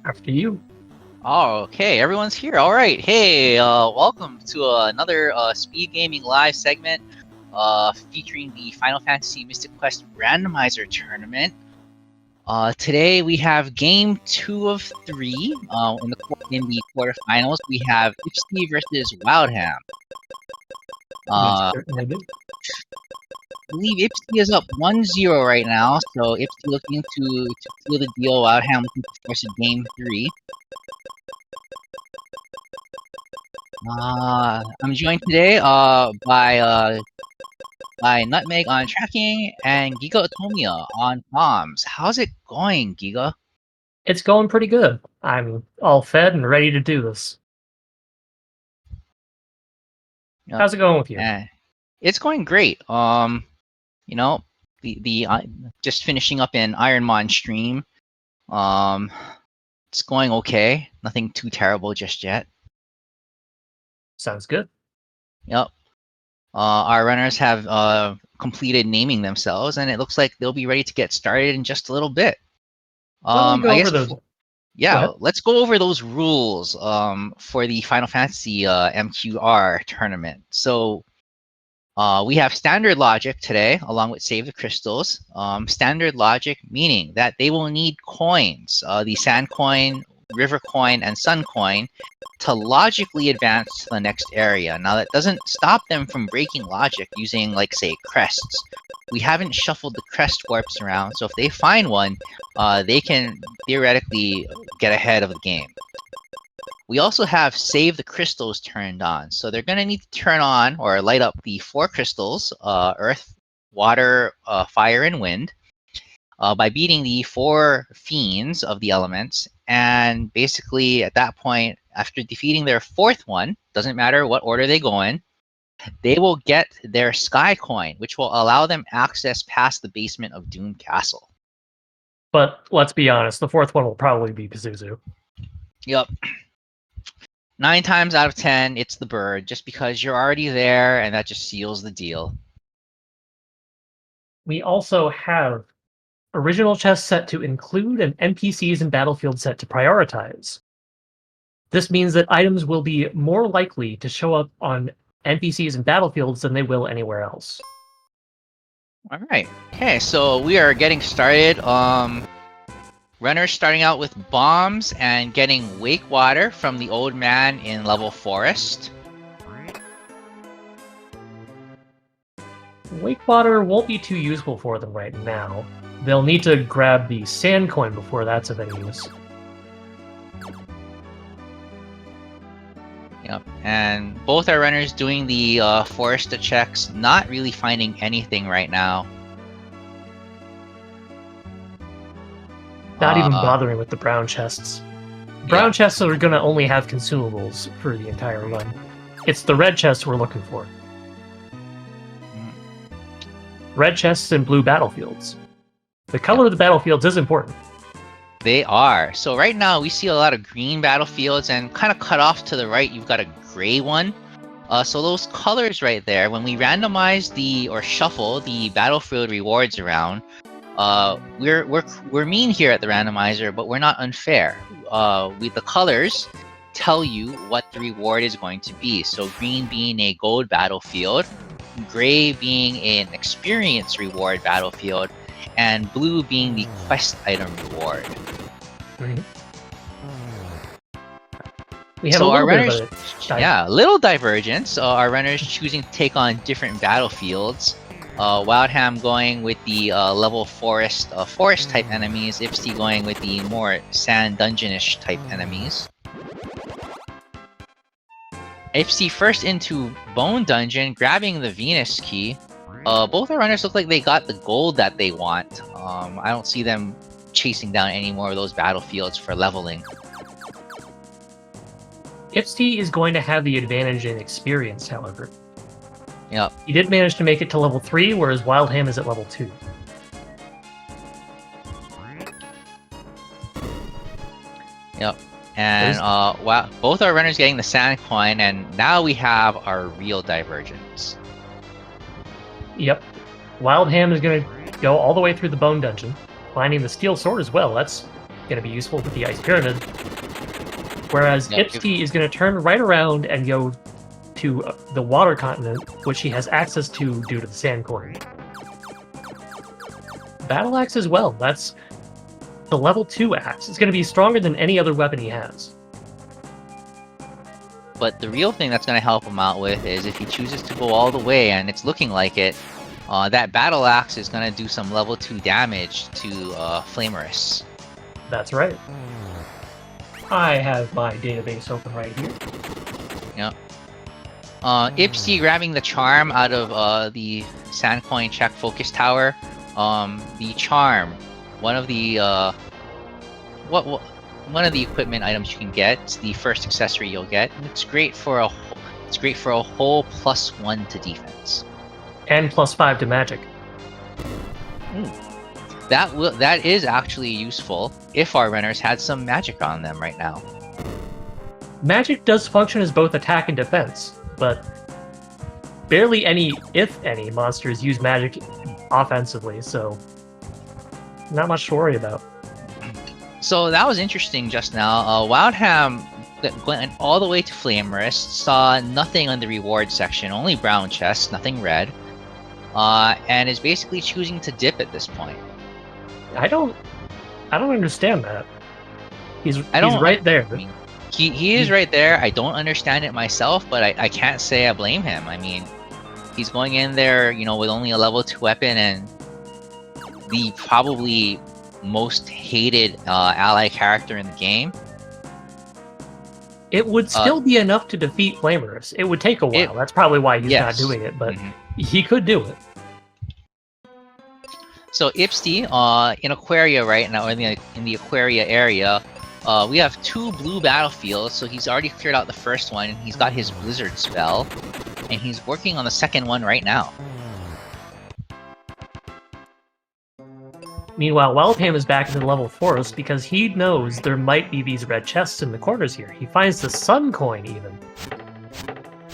After you. Oh, okay, everyone's here. All right. Hey, welcome to another Speed Gaming Live segment featuring the Final Fantasy Mystic Quest Randomizer Tournament. Today we have Game 2 of 3. In the quarterfinals, we have ipsTee versus wildham. I believe ipsTee is up 1-0 right now, so ipsTee looking to seal the deal, wildham looking to force a Game 3. I'm joined today by Nutmeg on tracking and Giga Otomiya on comms. How's it going, Giga? It's going pretty good. I'm all fed and ready to do this. Yep. How's it going with you? It's going great. You know, the just finishing up an Ironmon stream. It's going okay. Nothing too terrible just yet. Sounds good. Yep. Our runners have completed naming themselves, and it looks like they'll be ready to get started in just a little bit. I guess let's go over those rules for the Final Fantasy MQR tournament. So we have standard logic today, along with Save the Crystals. Standard logic meaning that they will need coins, the Sand Coin, River Coin, and Sun Coin, to logically advance to the next area. Now that doesn't stop them from breaking logic using, like, say, crests. We haven't shuffled the crest warps around, so if they find one, they can theoretically get ahead of the game. We also have Save the Crystals turned on, so they're going to need to turn on or light up the 4 crystals, Earth, Water, Fire, and Wind, by beating the 4 fiends of the elements, and basically at that point, after defeating their 4th one, doesn't matter what order they go in, they will get their Sky Coin, which will allow them access past the basement of Doom Castle. But let's be honest, the 4th one will probably be Pazuzu. Yep. 9 times out of 10, it's the bird, just because you're already there, and that just seals the deal. We also have original chest set to include and NPCs and battlefield set to prioritize. This means that items will be more likely to show up on NPCs and battlefields than they will anywhere else. All right. Okay, so we are getting started. Runners starting out with bombs and getting Wake Water from the old man in level Forest. Wake Water won't be too useful for them right now. They'll need to grab the Sand Coin before that's of any use. Yep, and both our runners doing the Foresta checks, not really finding anything right now. Not even bothering with the brown chests. Brown chests are going to only have consumables for the entire run. It's the red chests we're looking for. Red chests and blue battlefields. The color of the battlefields is important. They are. So right now we see a lot of green battlefields, and kind of cut off to the right you've got a gray one. So those colors right there, when we randomize or shuffle the battlefield rewards around, we're mean here at the randomizer, but we're not unfair. The colors tell you what the reward is going to be. So green being a gold battlefield, gray being an experience reward battlefield, and blue being the quest item reward. We have a little divergence. Our runners choosing to take on different battlefields. Wildham going with the level forest type enemies, ipsTee going with the more sand dungeonish type enemies. ipsTee first into Bone Dungeon, grabbing the Venus key. Both our runners look like they got the gold that they want. I don't see them chasing down any more of those battlefields for leveling. ipsTee is going to have the advantage in experience, however. Yep. He did manage to make it to level 3, whereas wildham is at level 2. Yep. And both our runners getting the Sand Coin, and now we have our real divergence. Yep. Wildham is going to go all the way through the Bone Dungeon, finding the Steel Sword as well. That's going to be useful with the Ice Pyramid. Whereas ipsTee is going to turn right around and go to the Water Continent, which he has access to due to the Sand Coin. Battle Axe as well. That's the level 2 axe. It's going to be stronger than any other weapon he has. But the real thing that's going to help him out with is if he chooses to go all the way, and it's looking like it, that Battle Axe is going to do some level 2 damage to Flamerus. That's right. I have my database open right here. Yep. ipsTee grabbing the charm out of the Sand Coin check focus tower. The charm, one of the one of the equipment items you can get. It's the first accessory you'll get. It's great for a whole +1 to defense and +5 to magic. That is actually useful if our runners had some magic on them right now. Magic does function as both attack and defense, but barely any, if any, monsters use magic offensively, so not much to worry about. So that was interesting just now. Wildham went all the way to Flamerus, saw nothing on the reward section, only brown chests, nothing red, and is basically choosing to dip at this point. I don't understand that. He's right there. I mean, he is right there. I don't understand it myself, but I can't say I blame him. I mean, he's going in there, you know, with only a level 2 weapon and the probably most hated ally character in the game. It would still be enough to defeat Flamerus. It would take a while. That's probably why he's not doing it, but he could do it. So ipsTee, in Aquaria right now, in the Aquaria area, we have 2 blue battlefields, so he's already cleared out the first one, and he's got his Blizzard spell, and he's working on the second one right now. Meanwhile, Wildham is back in the level forest because he knows there might be these red chests in the corners here. He finds the Sun Coin, even.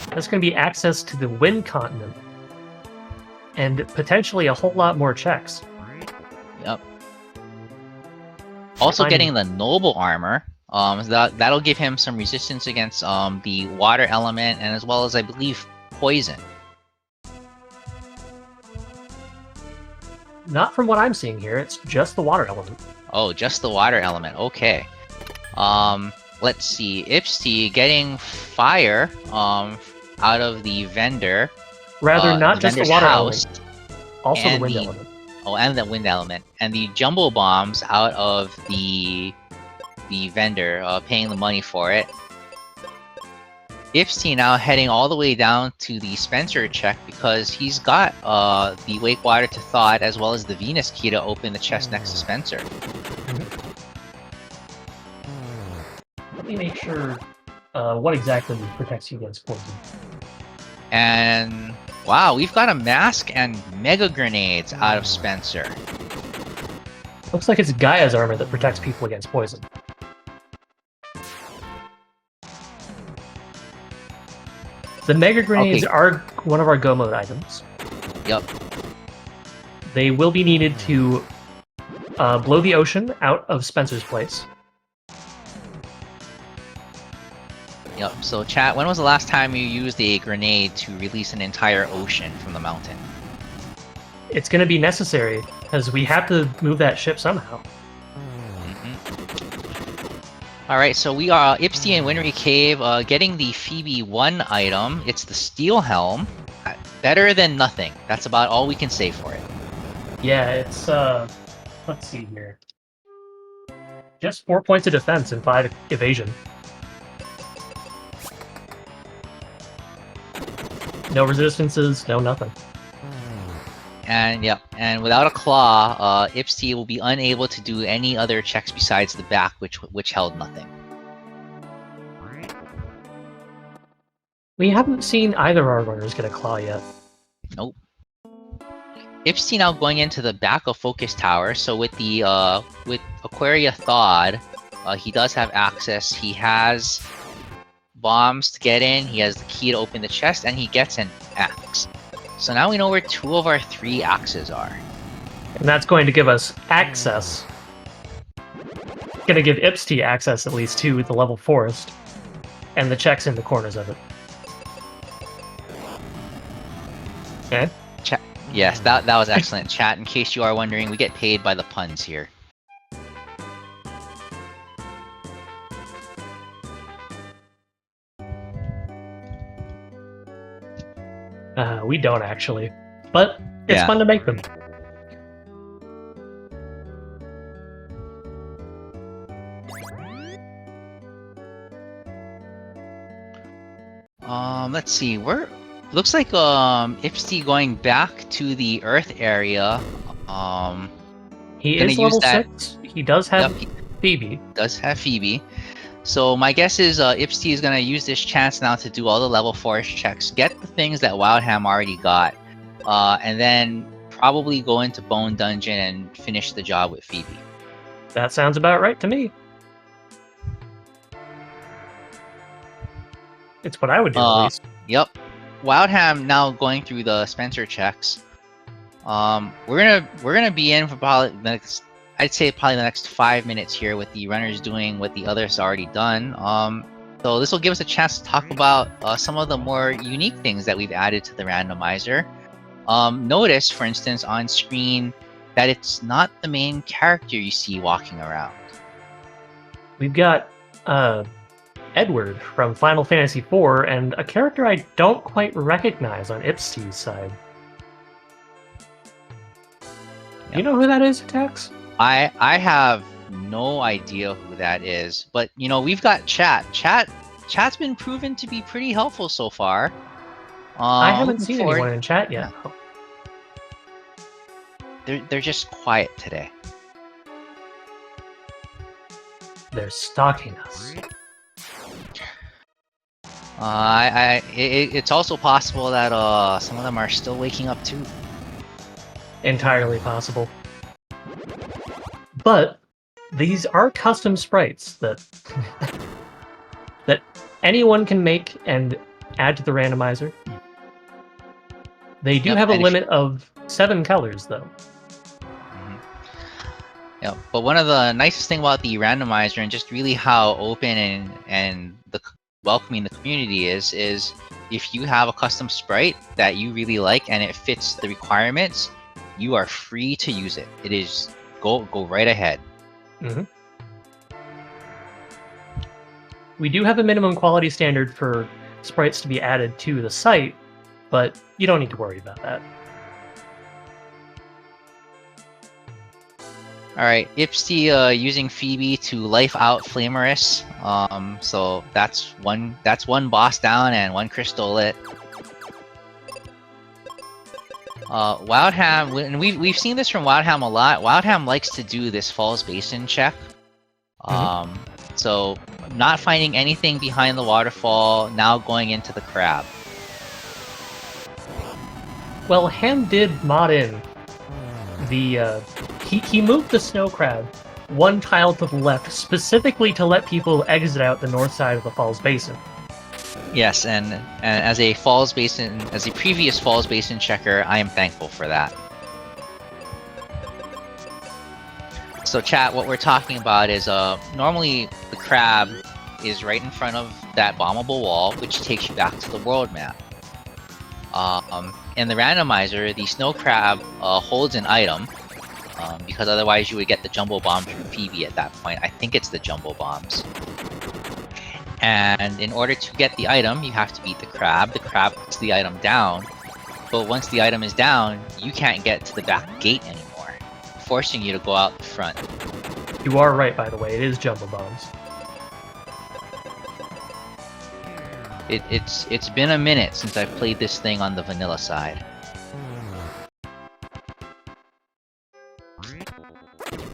That's going to be access to the Wind Continent, and potentially a whole lot more checks. Yep. Also getting the Noble Armor. That'll give him some resistance against the water element, and as well as, I believe, poison. Not from what I'm seeing here, it's just the water element. Oh, just the water element, okay. Let's see, ipsTee getting fire out of the vendor. Rather, not just the water element, also the wind element. Oh, and the wind element. And the jumbo bombs out of the vendor, paying the money for it. ipsTee now heading all the way down to the Spencer check because he's got the Wake Water to Thought as well as the Venus key to open the chest next to Spencer. Let me make sure what exactly protects you against poison. And wow, we've got a mask and mega grenades out of Spencer. Looks like it's Gaia's armor that protects people against poison. The mega grenades are one of our go mode items. Yep. They will be needed to blow the ocean out of Spencer's place. Yep, so chat, when was the last time you used a grenade to release an entire ocean from the mountain? It's going to be necessary, because we have to move that ship somehow. Alright, so we are ipsTee and Winry Cave getting the Phoebe 1 item. It's the Steel Helm. Better than nothing. That's about all we can say for it. Yeah, it's, let's see here. Just 4 points of defense and 5 evasion. No resistances, no nothing. And yeah, and without a claw, ipsTee will be unable to do any other checks besides the back, which held nothing. We haven't seen either of our runners get a claw yet. Nope. ipsTee now going into the back of Focus Tower, so with the with Aquaria Thawed, he does have access. He has bombs to get in, he has the key to open the chest, and he gets an axe. So now we know where 2 of our 3 axes are. And that's going to give us access gonna give ipsTee access at least to the level forest, and the checks in the corners of it. Okay. Chat. Yes, that was excellent. Chat, in case you are wondering, we get paid by the puns here. We don't actually, but it's fun to make them. Let's see. Looks like ipsTee going back to the Earth area. He is level 6. He does have Phoebe. Does have Phoebe. So my guess is ipsTee is gonna use this chance now to do all the level 4 checks, get the things that Wildham already got, and then probably go into Bone Dungeon and finish the job with Phoebe. That sounds about right to me. It's what I would do at least. Yep. Wildham now going through the Spencer checks. We're gonna be in for probably the next, I'd say probably the next 5 minutes here with the runners doing what the others already done. So this will give us a chance to talk about some of the more unique things that we've added to the randomizer. Notice, for instance, on screen that it's not the main character you see walking around. We've got Edward from Final Fantasy IV, and a character I don't quite recognize on ipsTee's side. Yep. You know who that is, Tex? I have no idea who that is, but you know, we've got Chat's been proven to be pretty helpful so far. I haven't seen anyone in chat yet. They're just quiet today. They're stalking us. It's also possible that some of them are still waking up too. Entirely possible. But these are custom sprites that that anyone can make and add to the randomizer. They do have a limit of 7 colors, though. Yeah, but one of the nicest thing about the randomizer and just really how open and welcoming the community is if you have a custom sprite that you really like and it fits the requirements, you are free to use it. It is go right ahead. Mm-hmm. We do have a minimum quality standard for sprites to be added to the site, but you don't need to worry about that. Alright, ipsTee using Phoebe to life out Flamerus. So that's one boss down and 1 crystal lit. Wildham, and we've seen this from Wildham a lot. Wildham likes to do this Falls Basin check. So not finding anything behind the waterfall, now going into the crab. Well, Ham did mod in the he moved the snow crab 1 tile to the left specifically to let people exit out the north side of the Falls Basin. Yes, and as a previous Falls Basin checker, I am thankful for that. So chat, what we're talking about is normally the crab is right in front of that bombable wall, which takes you back to the world map. In the randomizer, the snow crab holds an item, because otherwise you would get the jumbo bomb from Phoebe at that point. I think it's the jumbo bombs. And in order to get the item, you have to beat the crab. The crab puts the item down, but once the item is down, you can't get to the back gate anymore, forcing you to go out the front. You are right, by the way. It is jumbo bombs. It's been a minute since I've played this thing on the vanilla side.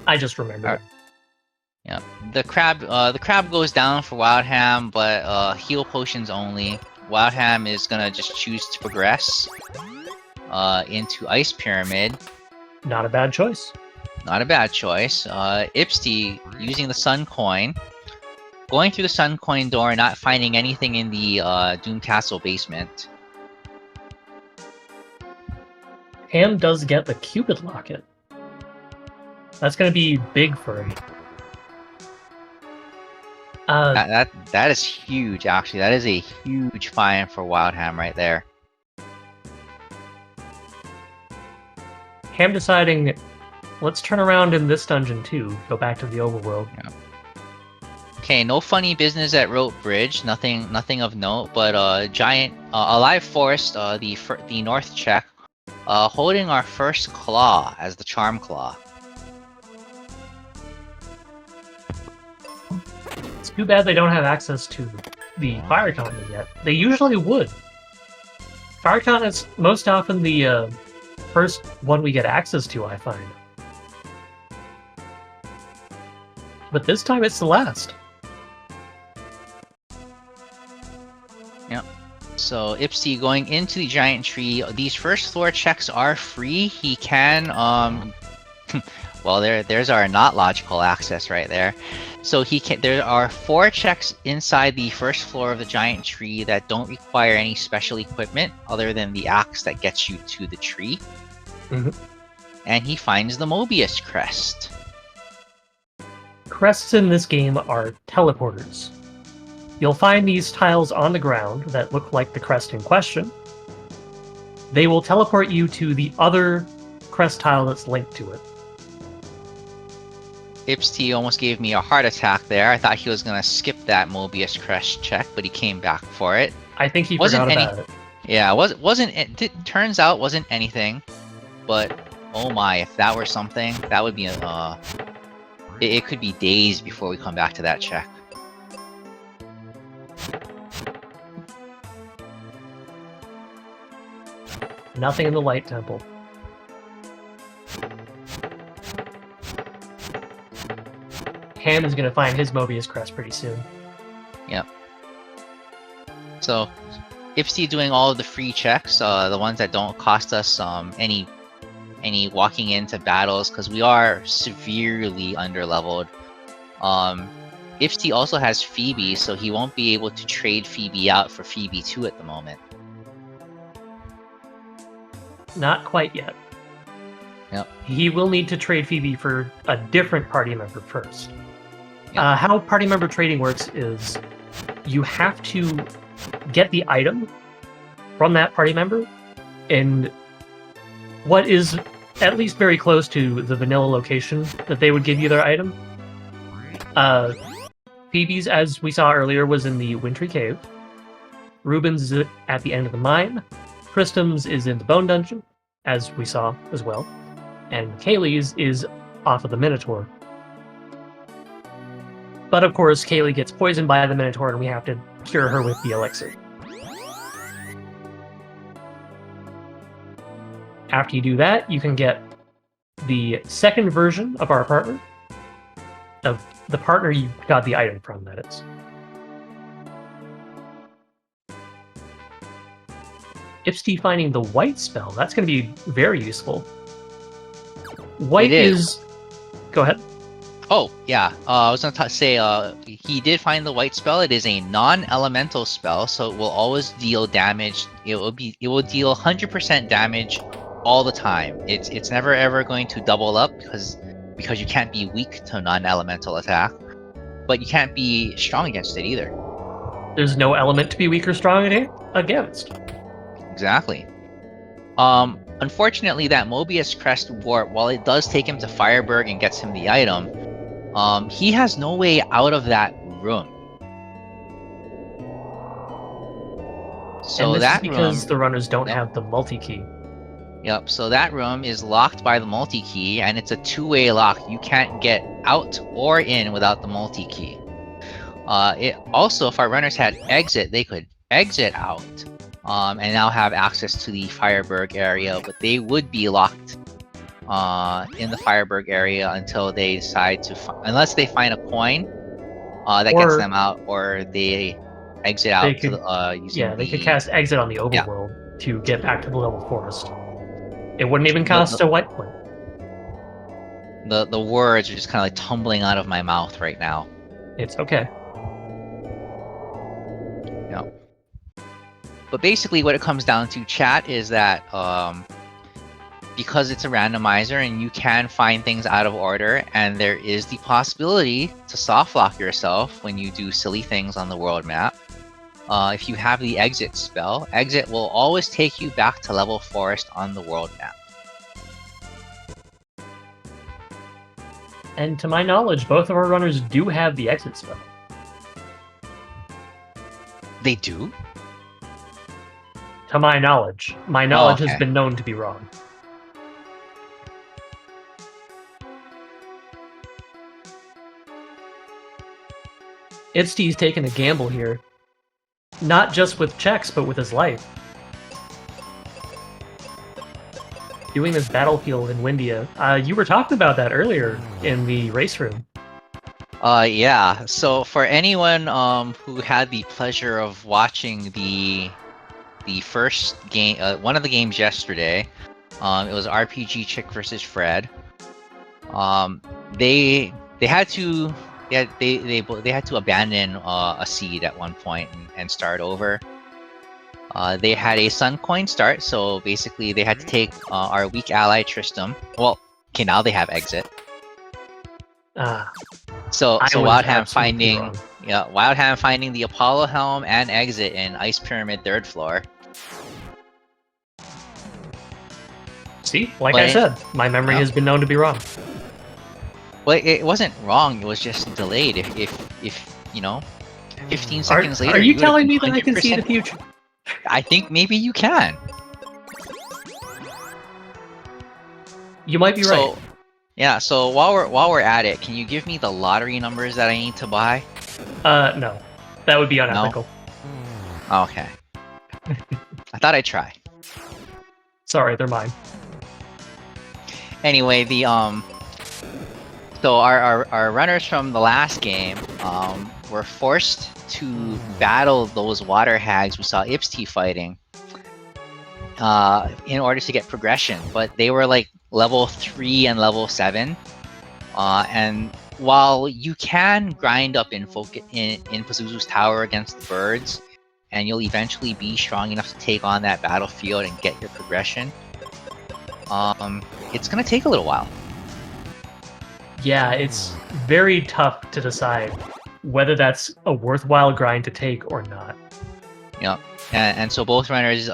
I just remembered. Yeah, the crab goes down for Wildham, but heal potions only. Wildham is gonna just choose to progress into Ice Pyramid. Not a bad choice. Not a bad choice. ipsTee using the Sun Coin, going through the Sun Coin door, not finding anything in the Doom Castle basement. Ham does get the Cupid Locket. That's going to be big for him. That is huge. Actually, that is a huge fine for Wildham right there. Ham deciding, let's turn around in this dungeon too. Go back to the overworld. Yeah. Okay, no funny business at Rope Bridge. Nothing of note. But giant alive forest. The north check. Holding our first claw as the charm claw. It's too bad they don't have access to the fire continent yet. They usually would. Fire continent's most often the first one we get access to, I find. But this time it's the last. Yep. So ipsTee going into the giant tree. These first floor checks are free. He can well, there's our not logical access right there. So he can. There are 4 checks inside the first floor of the giant tree that don't require any special equipment other than the axe that gets you to the tree. Mm-hmm. And he finds the Mobius crest. Crests in this game are teleporters. You'll find these tiles on the ground that look like the crest in question. They will teleport you to the other crest tile that's linked to it. ipsTee almost gave me a heart attack there. I thought he was going to skip that Mobius crest check, but he came back for it. I think he forgot about it. Yeah, turns out wasn't anything, but oh my, if that were something, that would be it could be days before we come back to that check. Nothing in the Light Temple. Ham is going to find his Mobius crest pretty soon. Yep. So, ipsTee doing all of the free checks, the ones that don't cost us any walking into battles, because we are severely underleveled. ipsTee also has Phoebe, so he won't be able to trade Phoebe out for Phoebe 2 at the moment. Not quite yet. Yep. He will need to trade Phoebe for a different party member first. Yep. How party member trading works is you have to get the item from that party member in what is at least very close to the vanilla location that they would give you their item. Phoebe's, as we saw earlier, was in the Wintry Cave. Ruben's is at the end of the mine. Tristram's is in the Bone Dungeon, as we saw as well. And Kaylee's is off of the Minotaur. But of course, Kaylee gets poisoned by the Minotaur, and we have to cure her with the elixir. After you do that, you can get the second version of our partner. Of the partner you got the item from, that is. ipsTee finding the white spell, that's going to be very useful. White is... Go ahead. Oh, yeah. I was going to say, he did find the white spell. It is a non-elemental spell, so it will always deal damage. It will deal 100% damage all the time. It's never ever going to double up because you can't be weak to non-elemental attack, but you can't be strong against it either. There's no element to be weak or strong against. Exactly. Unfortunately, that Mobius crest warp, while it does take him to Fireburg and gets him the item, he has no way out of that room. So and this that is because room, the runners don't have the multi-key. Yep, so that room is locked by the multi-key, and it's a two-way lock. You can't get out or in without the multi-key. It also, if our runners had exit, they could exit out, and now have access to the Fireburg area, but they would be locked in the Fireburg area until they decide to, unless they find a coin that gets them out, or they exit out could, using they could cast exit on the overworld to get back to the level forest. It wouldn't even cost a white point. The words are just kind of like tumbling out of my mouth right now. It's okay. Yeah. But basically what it comes down to, chat, is that because it's a randomizer and you can find things out of order, and there is the possibility to soft lock yourself when you do silly things on the world map. If you have the exit spell, exit will always take you back to level forest on the world map. And to my knowledge, both of our runners do have the exit spell. They do? To my knowledge. My knowledge okay. has been known to be wrong. ipsTee's taking a gamble here. Not just with checks, but with his life. Doing this battlefield in Windia. You were talking about that earlier in the race room. Yeah. So for anyone who had the pleasure of watching the first game, one of the games yesterday, it was RPG Chick versus Fred. They had to they had to abandon a seed at one point and start over. They had a Sun Coin start, so basically they had to take our weak ally Tristram. Well, okay, now they have exit. So Wildham finding Wildham finding the Apollo Helm and exit in Ice Pyramid 3rd floor. See, I said, my memory has been known to be wrong. Well, it wasn't wrong. It was just delayed. If you know, 15 seconds later. Are you telling me that I can see the future? I think maybe you can. You might be right. Yeah. So while we're at it, can you give me the lottery numbers that I need to buy? No, that would be unethical. No? Okay. I thought I'd try. Sorry, they're mine. Anyway, the so our runners from the last game were forced to battle those water hags we saw ipsTee fighting in order to get progression, but they were like level 3 and level 7, and while you can grind up in Pazuzu's tower against the birds, and you'll eventually be strong enough to take on that battlefield and get your progression, it's gonna take a little while. Yeah, it's very tough to decide whether that's a worthwhile grind to take or not. Yeah, and so both runners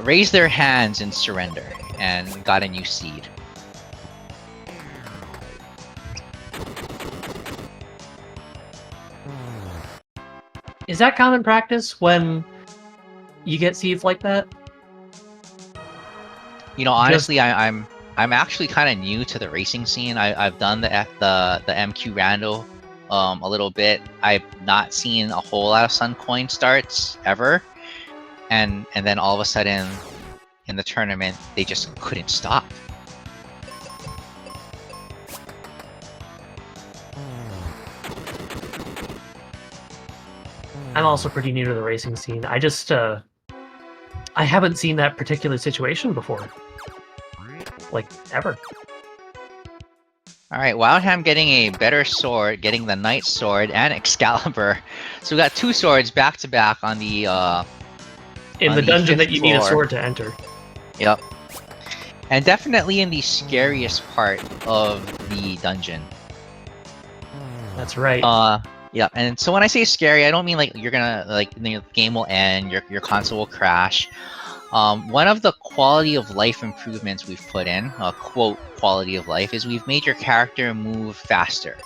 raised their hands in surrender and got a new seed. Is that common practice when you get seeds like that? You know, honestly, I'm actually kind of new to the racing scene. I've done the MQ Rando a little bit. I've not seen a whole lot of Sun Coin starts ever, and then all of a sudden in the tournament they just couldn't stop. I'm also pretty new to the racing scene. I just I haven't seen that particular situation before. Like, ever. Alright, Wildham getting a better sword, getting the Knight Sword and Excalibur. So we got 2 swords back to back on the in the dungeon that you need a sword to enter. Yep. And definitely in the scariest part of the dungeon. That's right. Yeah, and so when I say scary, I don't mean like you're gonna the game will end, your console will crash. One of the quality of life improvements we've put in, quote quality of life, is we've made your character move faster.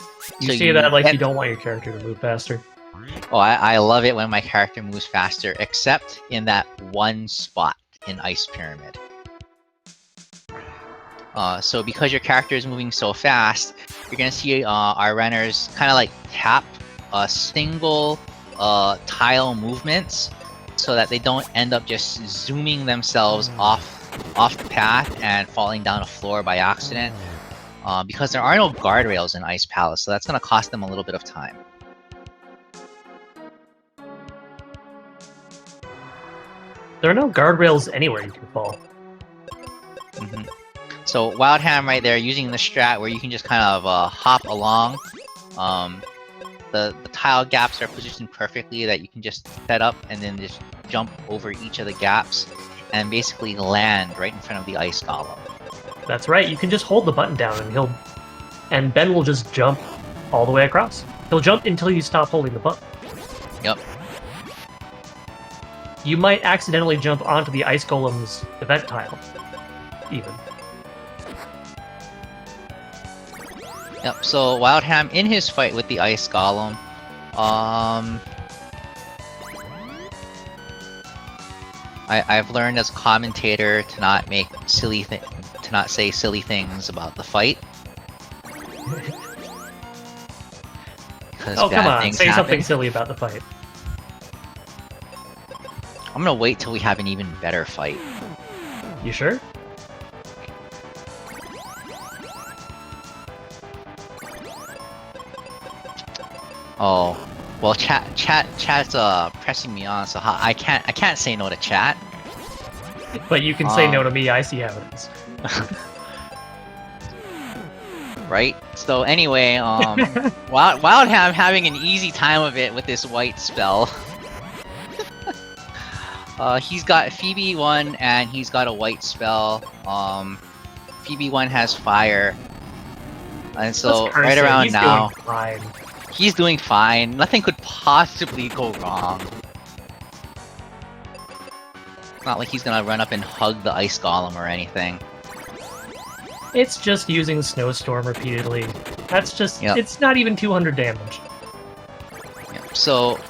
You say that like you don't want your character to move faster. Oh, I love it when my character moves faster, except in that one spot in Ice Pyramid. So because your character is moving so fast, you're gonna see our runners kind of like tap single tile movements, so that they don't end up just zooming themselves off the path and falling down a floor by accident, because there are no guardrails in Ice Palace, so that's going to cost them a little bit of time. There are no guardrails anywhere you can fall. Mm-hmm. So Wildham right there using the strat where you can just kind of hop along. The tile gaps are positioned perfectly that you can just set up and then just jump over each of the gaps. and basically land right in front of the ice golem. That's right. You can just hold the button down, and Ben will just jump all the way across. He'll jump until you stop holding the button. Yep. You might accidentally jump onto the ice golem's event tile, even. Yep, so Wildham, in his fight with the ice golem, I've learned as a commentator to not make to not say silly things about the fight. Oh, come on, say something silly about the fight. I'm gonna wait till we have an even better fight. You sure? Oh, well, chat's pressing me on, so I can't say no to chat. But you can say no to me. I see how it is. Right. So anyway, Wildham having an easy time of it with this white spell. He's got Phoebe 1 and he's got a white spell. Phoebe 1 has fire, and so right around now. He's doing fine. Nothing could possibly go wrong. It's not like he's gonna run up and hug the ice golem or anything. It's just using Snowstorm repeatedly. That's just... Yep. It's not even 200 damage. Yep. So,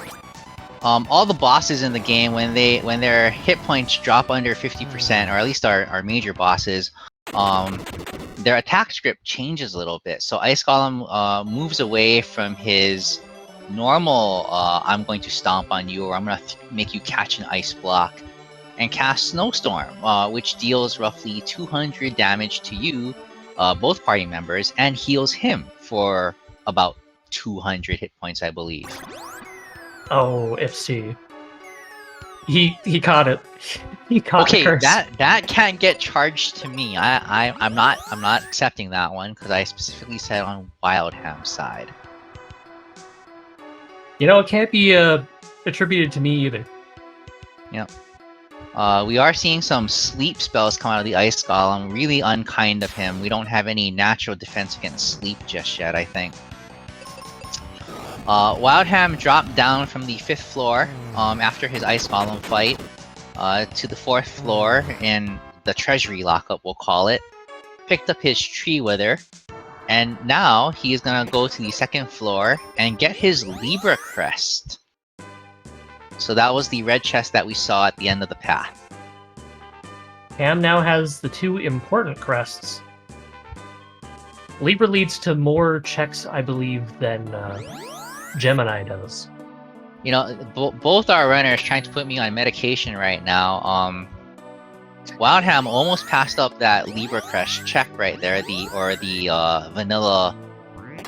all the bosses in the game, when their hit points drop under 50%, or at least our major bosses, their attack script changes a little bit. So Ice Golem moves away from his normal I'm going to stomp on you, or I'm going to make you catch an ice block, and cast Snowstorm, which deals roughly 200 damage to you, both party members, and heals him for about 200 hit points, I believe. Oh, ipsTee. He caught it. He caught the curse. that can't get charged to me. I'm not accepting that one because I specifically said on Wildham's side. You know, it can't be attributed to me either. Yep. We are seeing some sleep spells come out of the Ice Golem. Really unkind of him. We don't have any natural defense against sleep just yet, I think. Wildham dropped down from the 5th floor after his Ice Golem fight to the 4th floor in the treasury lockup, we'll call it. Picked up his tree wither, and now he is gonna go to the 2nd floor and get his Libra crest. So that was the red chest that we saw at the end of the path. Ham now has the 2 important crests. Libra leads to more checks, I believe, than Gemini does. You know, both our runners trying to put me on medication right now. Wildham almost passed up that Libra crest check right there, the vanilla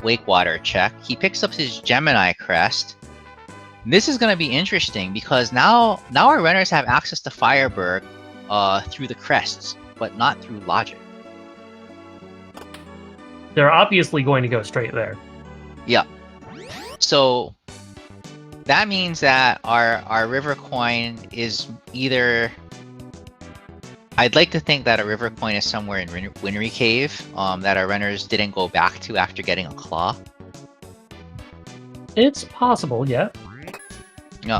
Wakewater check. He picks up his Gemini crest. This is going to be interesting because now our runners have access to Fireberg through the crests, but not through logic. They're obviously going to go straight there. Yeah. So that means that our river coin is either... I'd like to think that a river coin is somewhere in Winry Cave that our runners didn't go back to after getting a claw. It's possible, yeah. Yeah.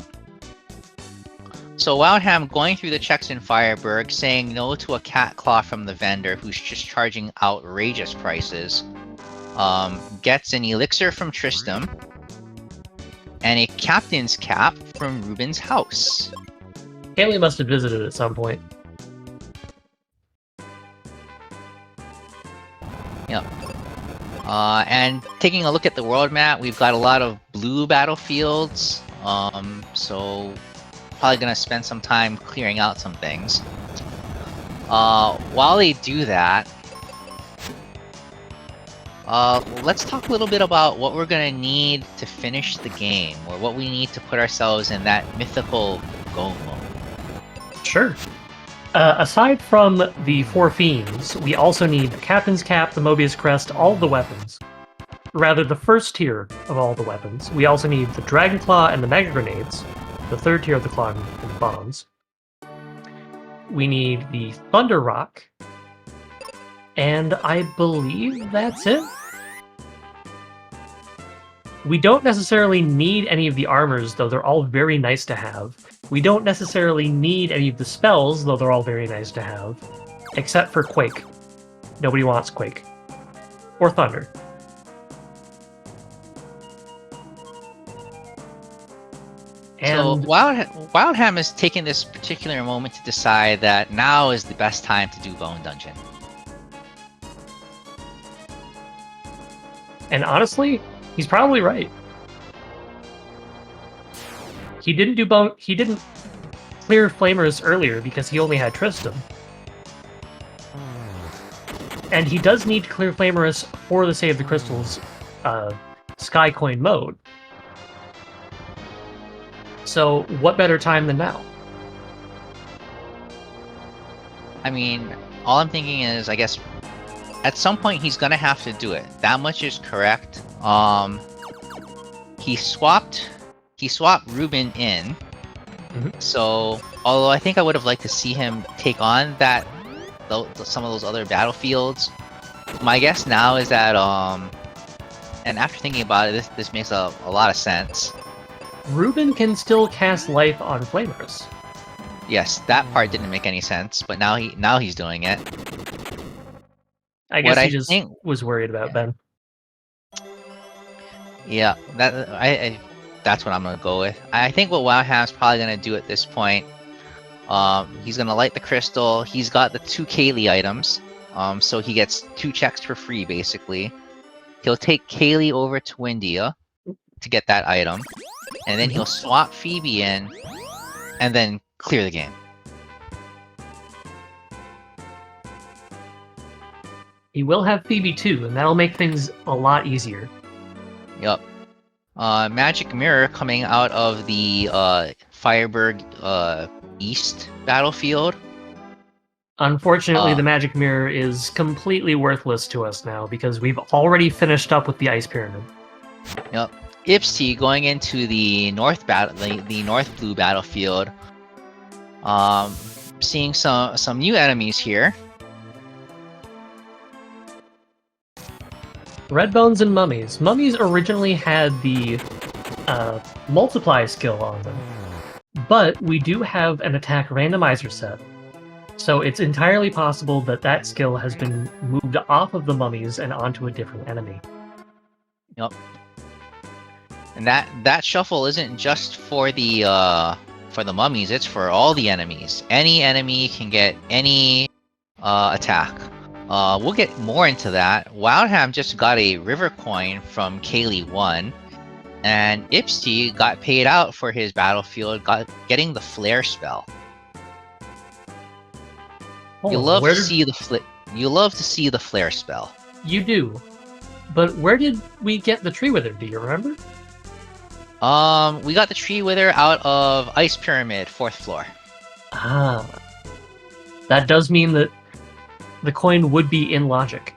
So Wildham going through the checks in Fireberg, saying no to a cat claw from the vendor who's just charging outrageous prices, gets an elixir from Tristram, and a captain's cap from Ruben's house. Haley must have visited at some point. Yep. And taking a look at the world map, we've got a lot of blue battlefields, so probably gonna spend some time clearing out some things. While they do that, let's talk a little bit about what we're gonna need to finish the game, or what we need to put ourselves in that mythical go mode. Sure. Aside from the 4 fiends, we also need the Captain's Cap, the Mobius Crest, all of the weapons. Rather, the first tier of all the weapons. We also need the Dragon Claw and the Mega Grenades, the 3rd tier of the Claw and the Bombs. we need the Thunder Rock, and I believe that's it. We don't necessarily need any of the armors, though they're all very nice to have. We don't necessarily need any of the spells, though they're all very nice to have. Except for Quake. Nobody wants Quake. Or Thunder. So Wildham is taking this particular moment to decide that now is the best time to do Bone Dungeon. And honestly, he's probably right. He didn't clear Flamers earlier because he only had Tristram. And he does need to clear Flamerus for the Save the Crystals Skycoin mode. So what better time than now? I mean, all I'm thinking is, I guess, at some point he's gonna have to do it. That much is correct. He swapped Ruben in. So, although I think I would have liked to see him take on some of those other battlefields, my guess now is that, and after thinking about it, this makes a lot of sense. Ruben can still cast life on Flamers. Yes, that part didn't make any sense, but now he's doing it. I guess he just was worried about Ben. Yeah, that's what I'm gonna go with. I think what Wildham's probably gonna do at this point, he's gonna light the crystal. He's got the 2 Kaylee items, so he gets 2 checks for free basically. He'll take Kaylee over to Windia to get that item, and then he'll swap Phoebe in, and then clear the game. He will have Phoebe too, and that'll make things a lot easier. Yup. Magic Mirror coming out of the Fireburg East battlefield. Unfortunately, the Magic Mirror is completely worthless to us now because we've already finished up with the Ice Pyramid. Yep. ipsTee going into the North Blue battlefield. Seeing some new enemies here. Red Bones and Mummies. Mummies originally had the multiply skill on them, but we do have an attack randomizer set, so it's entirely possible that that skill has been moved off of the Mummies and onto a different enemy. Yep. And that shuffle isn't just for the Mummies, it's for all the enemies. Any enemy can get any attack. We'll get more into that. Wildham just got a River Coin from Kaylee 1, and ipsTee got paid out for his battlefield, getting the Flare spell. You love to see the Flare spell. You do. But where did we get the Tree Wither? Do you remember? We got the Tree Wither out of Ice Pyramid, 4th floor. Ah. That does mean that the coin would be in logic.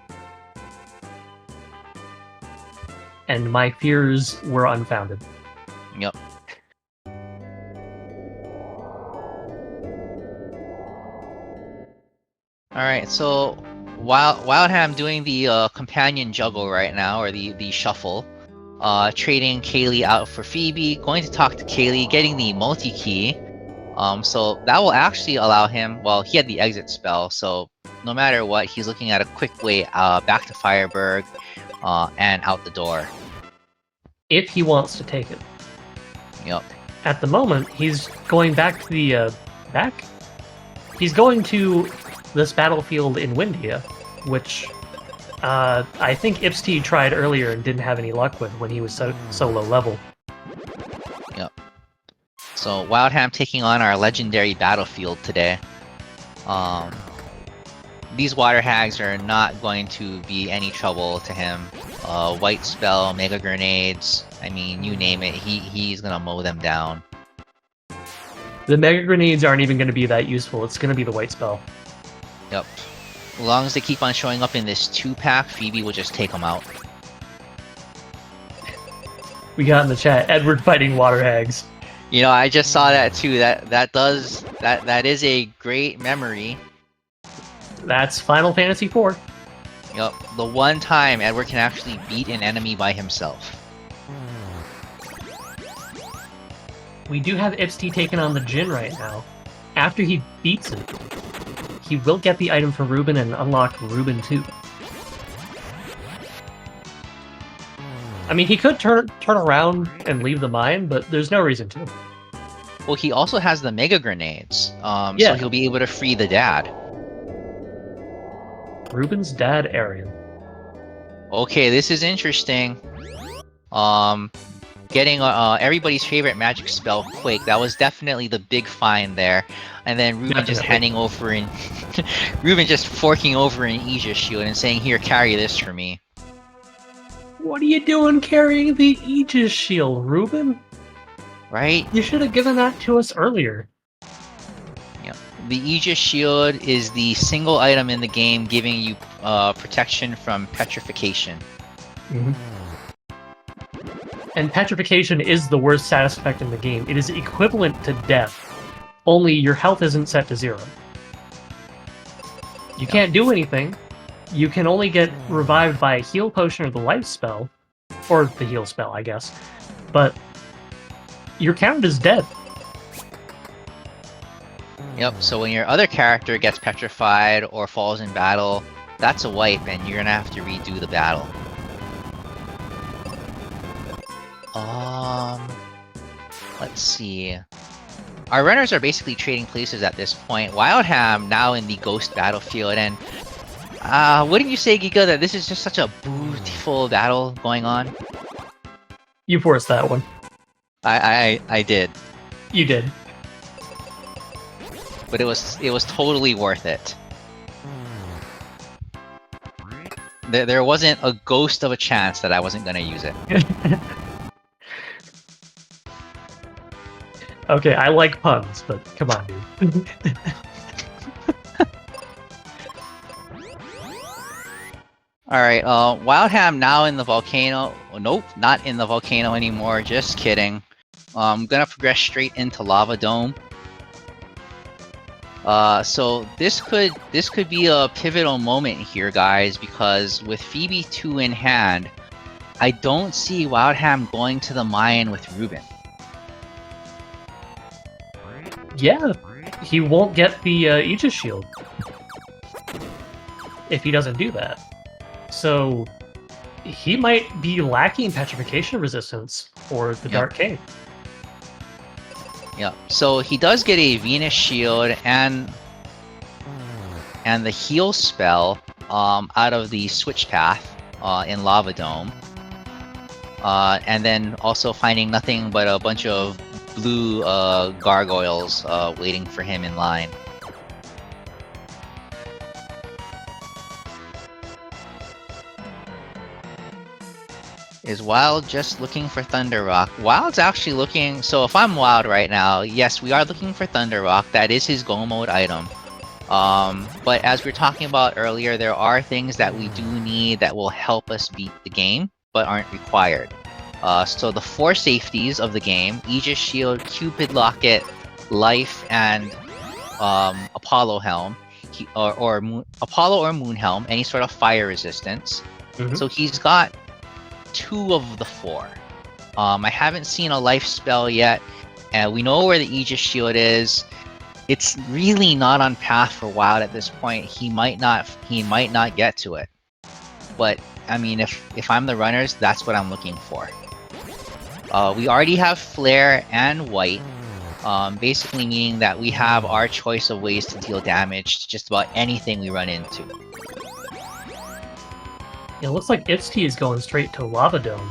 And my fears were unfounded. Yep. Alright, so Wildham doing the companion juggle right now, or the shuffle. Trading Kaylee out for Phoebe, going to talk to Kaylee, getting the multi-key. So that will actually allow him, well, he had the exit spell, so no matter what, he's looking at a quick way back to Fireburg and out the door. If he wants to take it. Yep. At the moment, he's going back to the He's going to this battlefield in Windia, which I think ipsTee tried earlier and didn't have any luck with when he was so low level. Yep. So Wildham taking on our legendary battlefield today. These water hags are not going to be any trouble to him. White spell, mega grenades, I mean, you name it, he's gonna mow them down. The mega grenades aren't even going to be that useful. It's going to be the white spell. Yep. As long as they keep on showing up in this 2-pack, Phoebe will just take them out. We got in the chat, Edward fighting water hags. You know, I just saw that too. That is a great memory. That's Final Fantasy IV. Yep, the one time Edward can actually beat an enemy by himself. We do have ipsTee taking on the Jin right now. After he beats it, he will get the item for Ruben and unlock Ruben 2. I mean, he could turn around and leave the mine, but there's no reason to. Well, he also has the Mega Grenades, so Yeah. he'll be able to free the dad. Ruben's dad, Arian. Okay, this is interesting. Getting everybody's favorite magic spell, Quake. That was definitely the big find there. And then Ruben just handing over in... Ruben just forking over an Aegis shield and saying, here, carry this for me. What are you doing carrying the Aegis shield, Ruben? Right? You should have given that to us earlier. Yeah. The Aegis shield is the single item in the game giving you protection from petrification. Mm-hmm. And petrification is the worst status effect in the game. It is equivalent to death, only your health isn't set to 0. You can't do anything. You can only get revived by a heal potion or the life spell, or the heal spell, I guess. But you're counted as dead. Yep, so when your other character gets petrified or falls in battle, that's a wipe and you're gonna have to redo the battle. Let's see. Our runners are basically trading places at this point. Wildham now in the Ghost battlefield, and wouldn't you say, Giga, that this is just such a beautiful battle going on? You forced that one. I did. You did. But it was totally worth it. There wasn't a ghost of a chance that I wasn't gonna use it. Okay, I like puns, but come on, dude. Alright, Wildham now in the volcano. Oh, nope, not in the volcano anymore, just kidding. I'm gonna progress straight into Lava Dome. So this could be a pivotal moment here, guys, because with Phoebe 2 in hand, I don't see Wildham going to the mine with Ruben. Yeah, he won't get the Aegis shield if he doesn't do that. So he might be lacking petrification resistance for the Dark King. Yeah, so he does get a Venus shield and the heal spell out of the switch path in Lava Dome. And then also finding nothing but a bunch of blue gargoyles waiting for him in line. Is Wild just looking for Thunder Rock? Wild's actually looking... So if I'm Wild right now, yes, we are looking for Thunder Rock. That is his Go Mode item. But as we were talking about earlier, there are things that we do need that will help us beat the game, but aren't required. So the 4 safeties of the game, Aegis Shield, Cupid Locket, Life, and Apollo Helm, Apollo or Moon Helm, any sort of fire resistance. Mm-hmm. So he's got 2 of the 4. I haven't seen a life spell yet, and we know where the Aegis Shield is. It's really not on path for Wild at this point. He might not get to it. But I mean, if I'm the runners, that's what I'm looking for. We already have Flare and White, basically meaning that we have our choice of ways to deal damage to just about anything we run into. It looks like ipsTee is going straight to Lava Dome.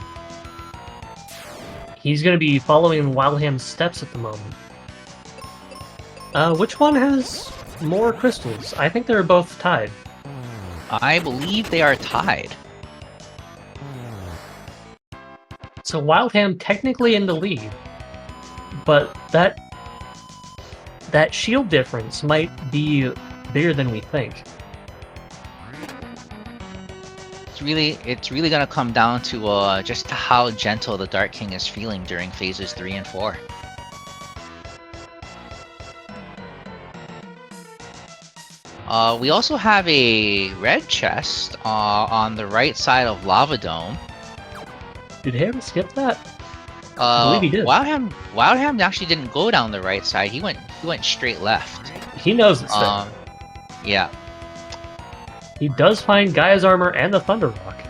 He's going to be following Wildham's steps at the moment. Which one has more crystals? I think they're both tied. I believe they are tied. So Wildham technically in the lead, but that shield difference might be bigger than we think. It's really gonna come down to just how gentle the Dark King is feeling during phases 3 and 4. We also have a red chest on the right side of Lava Dome. Did Ham skip that? I believe he did. Wildham actually didn't go down the right side. He went straight left. He knows it's there. Yeah. He does find Gaia's armor and the Thunder Rock.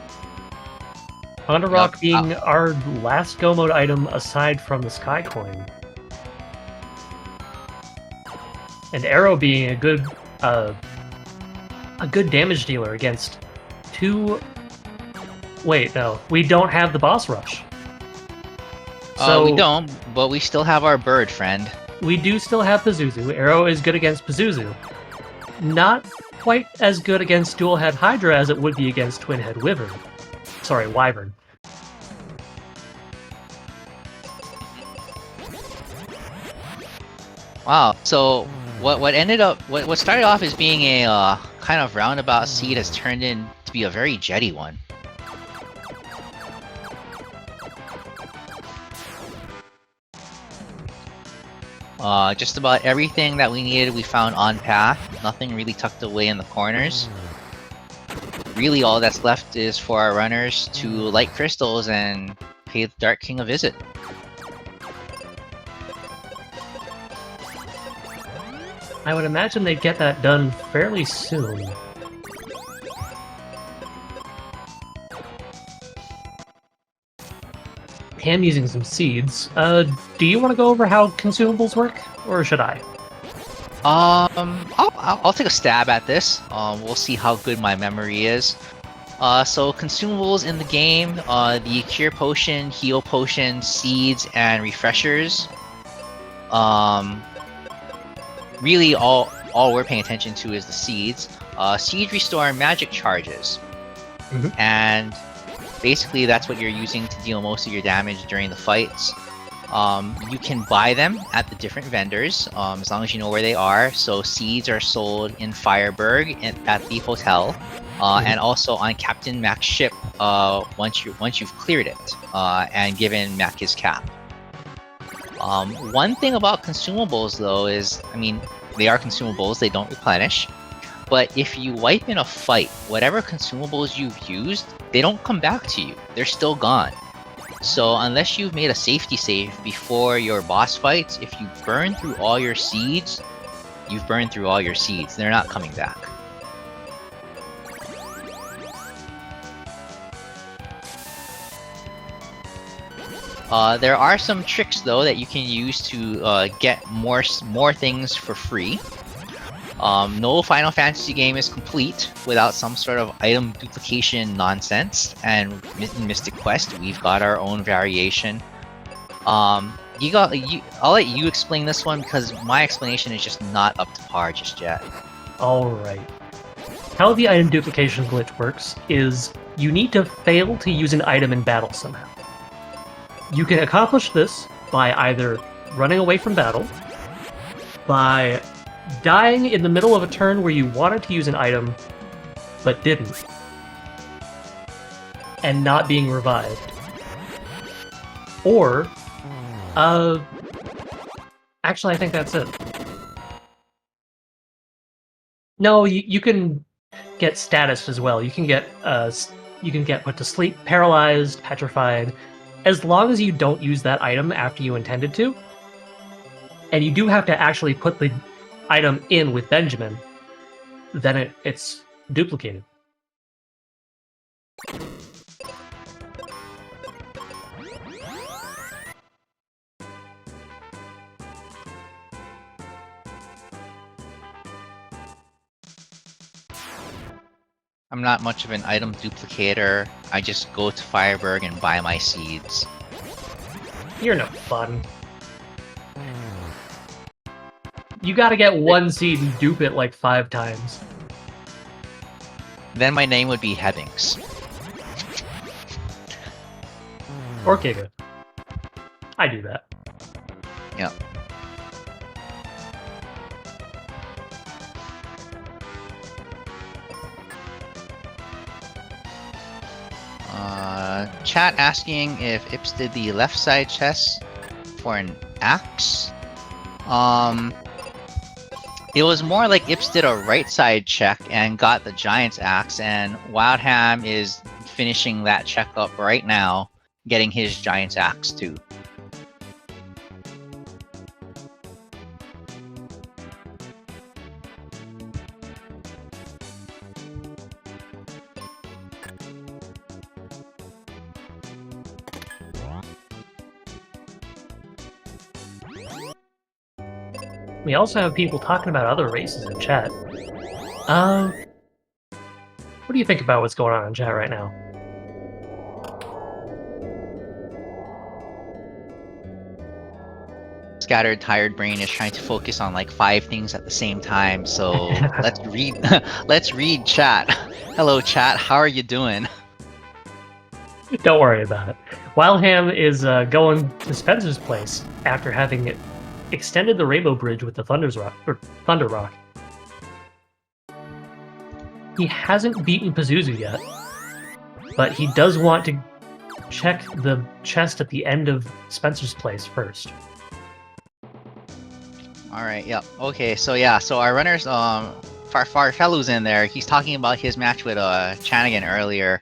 Thunder Rock being our last go mode item aside from the Sky Coin. And Arrow being a good damage dealer against two... Wait, no. We don't have the boss rush. So we don't, but we still have our bird friend. We do still have Pazuzu. Arrow is good against Pazuzu. Not quite as good against Dual Head Hydra as it would be against Twin Head Wyvern. Sorry, Wyvern. Wow, so what started off as being a kind of roundabout seed has turned in to be a very jetty one. Just about everything that we needed we found on path. Nothing really tucked away in the corners. Really all that's left is for our runners to light crystals and pay the Dark King a visit. I would imagine they'd get that done fairly soon. Ham using some seeds. Do you want to go over how consumables work, or should I? I'll take a stab at this. We'll see how good my memory is. So consumables in the game, the Cure Potion, Heal Potion, Seeds, and Refreshers. Really all we're paying attention to is the Seeds. Seeds restore magic charges. And basically that's what you're using to deal most of your damage during the fights. You can buy them at the different vendors, as long as you know where they are. So Seeds are sold in Fireburg at the hotel, and also on Captain Mac's ship once you've cleared it and given Mac his cap. One thing about consumables though is, I mean, they are consumables, they don't replenish. But if you wipe in a fight, whatever consumables you've used, they don't come back to you. They're still gone. So unless you've made a safety save before your boss fights, if you burn through all your seeds, you've burned through all your seeds. They're not coming back. There are some tricks though that you can use to get more things for free. No Final Fantasy game is complete without some sort of item duplication nonsense, and in Mystic Quest we've got our own variation. I'll let you explain this one because my explanation is just not up to par just yet. Alright. How the item duplication glitch works is you need to fail to use an item in battle somehow. You can accomplish this by either running away from battle, by dying in the middle of a turn where you wanted to use an item, but didn't, and not being revived. Or, actually I think that's it. No, you can get status as well. You can get put to sleep, paralyzed, petrified, as long as you don't use that item after you intended to. And you do have to actually put the item in with Benjamin, then it's duplicated. I'm not much of an item duplicator. I just go to Fireburg and buy my seeds. You're no fun. You gotta get one seed and dupe it like 5 times. Then my name would be Hebbings. Or Giga. I do that. Yep. Chat asking if Ips did the left side chest for an axe. It was more like Ips did a right side check and got the Giant's Axe, and Wildham is finishing that check up right now, getting his Giant's Axe too. We also have people talking about other races in chat. What do you think about what's going on in chat right now? Scattered, tired brain is trying to focus on like 5 things at the same time. So let's read. Let's read chat. Hello, chat. How are you doing? Don't worry about it. Wildham is going to Spencer's place after having extended the Rainbow Bridge with the Thunder Rock. He hasn't beaten Pazuzu yet, but he does want to check the chest at the end of Spencer's place first. Alright, yep. Okay, so yeah, so our runners, Farfello's in there. He's talking about his match with Chanagan earlier.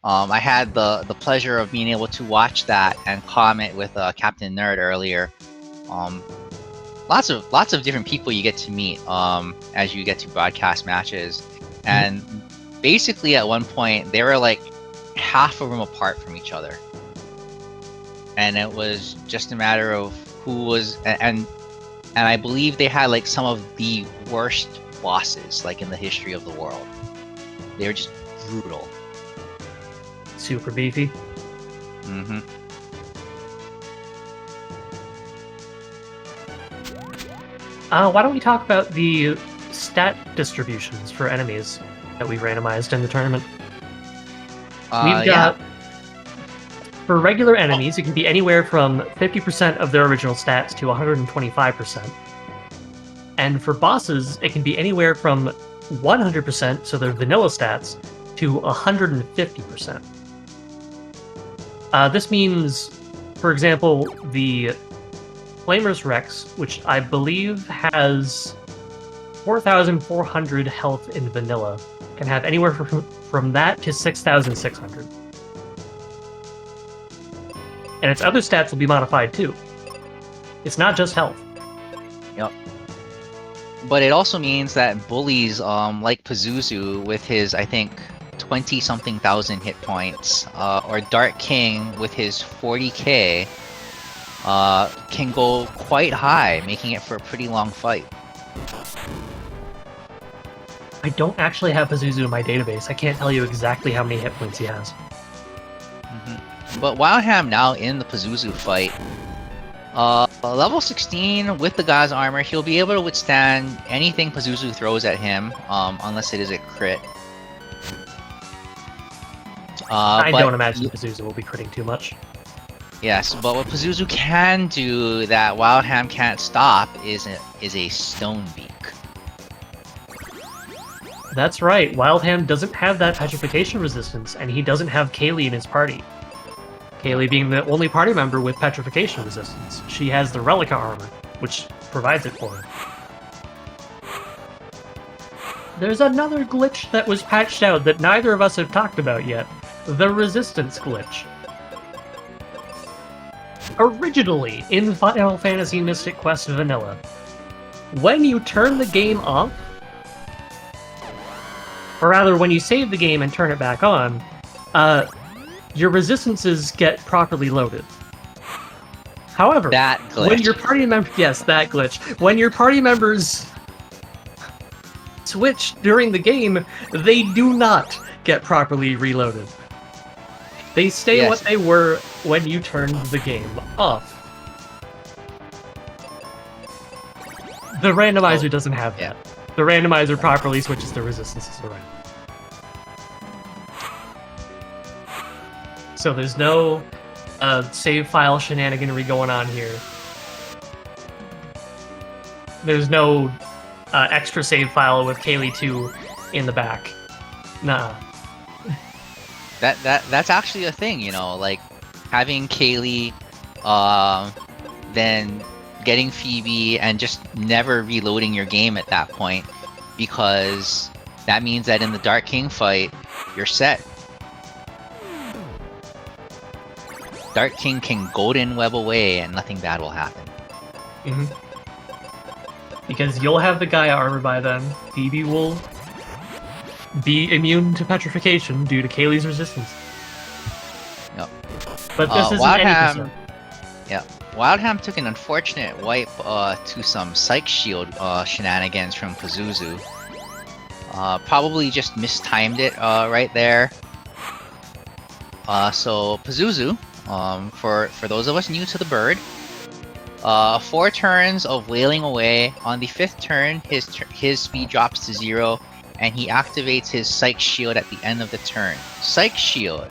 I had the pleasure of being able to watch that and comment with Captain Nerd earlier. Lots of different people you get to meet as you get to broadcast matches. And basically at one point, they were like half a room apart from each other. And it was just a matter of who was... And I believe they had like some of the worst bosses like in the history of the world. They were just brutal. Super beefy. Mm-hmm. Why don't we talk about the stat distributions for enemies that we've randomized in the tournament? We've got... For regular enemies, it can be anywhere from 50% of their original stats to 125%. And for bosses, it can be anywhere from 100%, so their vanilla stats, to 150%. This means, for example, the Flamer's Rex, which I believe has 4,400 health in vanilla, can have anywhere from that to 6,600. And its other stats will be modified too. It's not just health. Yep. But it also means that bullies like Pazuzu with his, I think, 20-something thousand hit points, or Dark King with his 40k, can go quite high, making it for a pretty long fight. I don't actually have Pazuzu in my database. I can't tell you exactly how many hit points he has. But Wildham now in the Pazuzu fight, level 16 with the God's Armor, he'll be able to withstand anything Pazuzu throws at him, unless it is a crit. I don't imagine Pazuzu will be critting too much. Yes, but what Pazuzu can do that Wildham can't stop is a Stone Beak. That's right, Wildham doesn't have that petrification resistance, and he doesn't have Kaylee in his party. Kaylee being the only party member with petrification resistance. She has the Relica armor, which provides it for her. There's another glitch that was patched out that neither of us have talked about yet. The resistance glitch. Originally, in Final Fantasy Mystic Quest Vanilla, when you turn the game off, or rather, when you save the game and turn it back on, your resistances get properly loaded. However, that glitch. When your party members... Yes, that glitch. When your party members switch during the game, they do not get properly reloaded. They stay what they were when you turned the game off. The randomizer doesn't have that. The randomizer properly switches the resistances around. So there's no save file shenaniganry going on here. There's no extra save file with Kaylee 2 in the back. Nah. That's actually a thing, you know, like having Kaylee then getting Phoebe and just never reloading your game at that point, because that means that in the Dark King fight, you're set. Dark King can Golden Web away and nothing bad will happen. Because you'll have the Gaia armor by then. Phoebe will be immune to petrification due to Kaylee's resistance. Yep. But this isn't any concern. Yeah. Wildham took an unfortunate wipe to some Psych Shield shenanigans from Pazuzu. Probably just mistimed it right there. So Pazuzu, for those of us new to the bird, 4 turns of wailing away. On the 5th turn, his speed drops to 0, and he activates his Psych Shield at the end of the turn. Psych Shield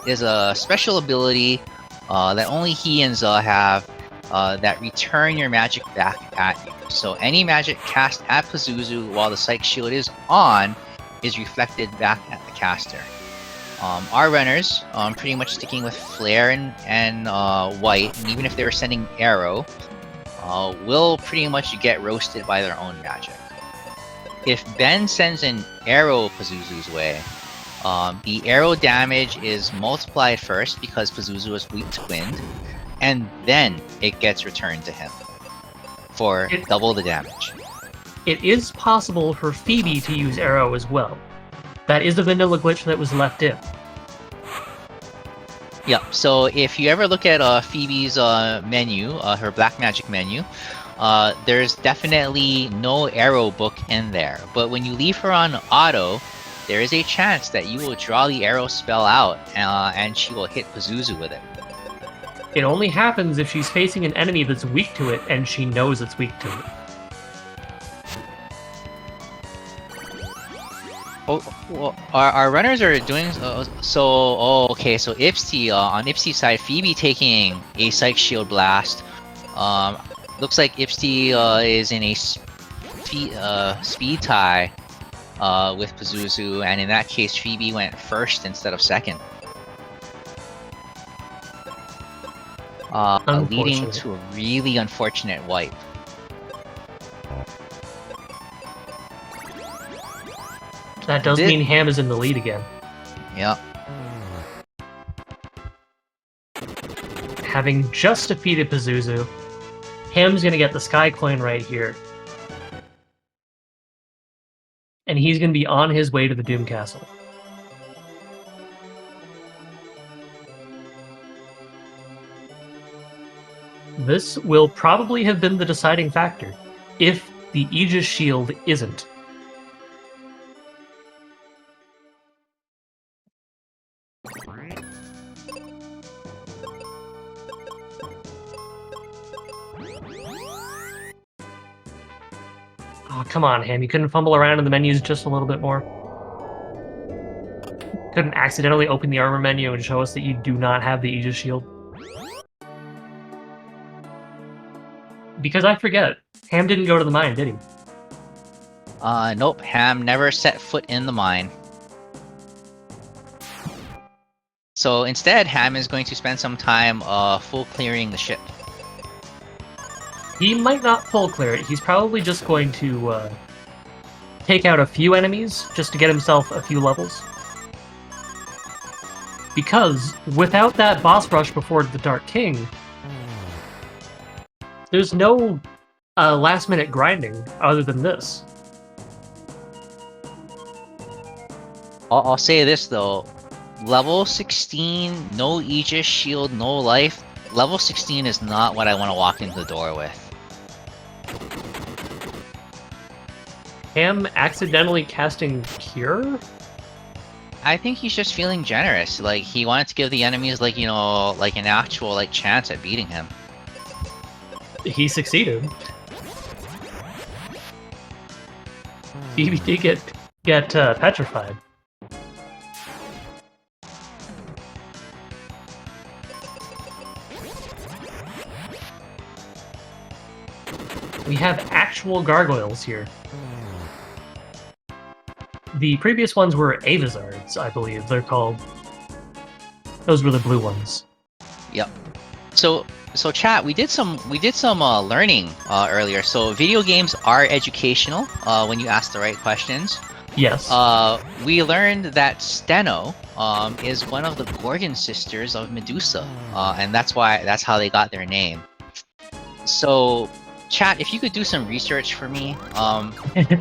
is a special ability that only he and Za have that return your magic back at you. So any magic cast at Pazuzu while the Psych Shield is on is reflected back at the caster. Our runners, pretty much sticking with Flare and White, and even if they were sending Arrow, will pretty much get roasted by their own magic. If Ben sends an Arrow Pazuzu's way, the arrow damage is multiplied first because Pazuzu is weak to wind, and then it gets returned to him for double the damage. It is possible for Phoebe to use Arrow as well. That is a vanilla glitch that was left in. Yep, so if you ever look at Phoebe's menu, her black magic menu, there's definitely no arrow book in there. But when you leave her on auto, there is a chance that you will draw the arrow spell out, and she will hit Pazuzu with it. It only happens if she's facing an enemy that's weak to it, and she knows it's weak to it. Oh, well, our runners are doing so. Oh, okay. So ipsTee on ipsTee's side, Phoebe taking a Psych Shield blast. Looks like ipsTee is in a speed tie with Pazuzu, and in that case, Phoebe went first instead of second, leading to a really unfortunate wipe. That does mean Ham is in the lead again. Yep. Having just defeated Pazuzu, Ham's gonna get the Sky Coin right here. And he's gonna be on his way to the Doom Castle. This will probably have been the deciding factor, if the Aegis Shield isn't. Oh, come on, Ham. You couldn't fumble around in the menus just a little bit more? Couldn't accidentally open the armor menu and show us that you do not have the Aegis Shield? Because I forget. Ham didn't go to the mine, did he? Nope. Ham never set foot in the mine. So instead, Ham is going to spend some time full clearing the ship. He might not full clear it. He's probably just going to take out a few enemies just to get himself a few levels. Because without that boss rush before the Dark King, there's no last-minute grinding other than this. I'll say this though. Level 16, no Aegis Shield, no life. Level 16 is not what I want to walk into the door with. Ham accidentally casting Cure? I think he's just feeling generous. Like, he wanted to give the enemies, like, you know, like an actual, like, chance at beating him. He succeeded. Phoebe did get petrified. We have actual gargoyles here. The previous ones were Avazards, I believe they're called. Those were the blue ones. Yep. So, So chat, we did some learning earlier. So video games are educational when you ask the right questions. Yes. We learned that Steno is one of the Gorgon sisters of Medusa, and that's how they got their name. So, chat, if you could do some research for me, why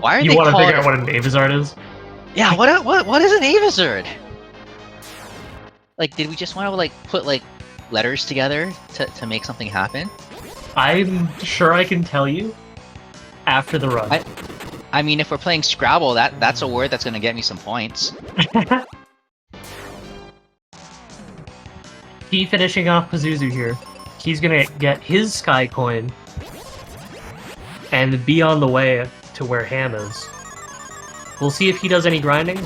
are you they want to called? figure out what an Avizard is? Yeah, what is an Avizard? Like, did we just want to like put like letters together to make something happen? I'm sure I can tell you after the run. I mean, if we're playing Scrabble, that's a word that's gonna get me some points. He finishing off Pazuzu here. He's gonna get his Sky Coin and be on the way to where Ham is. We'll see if he does any grinding.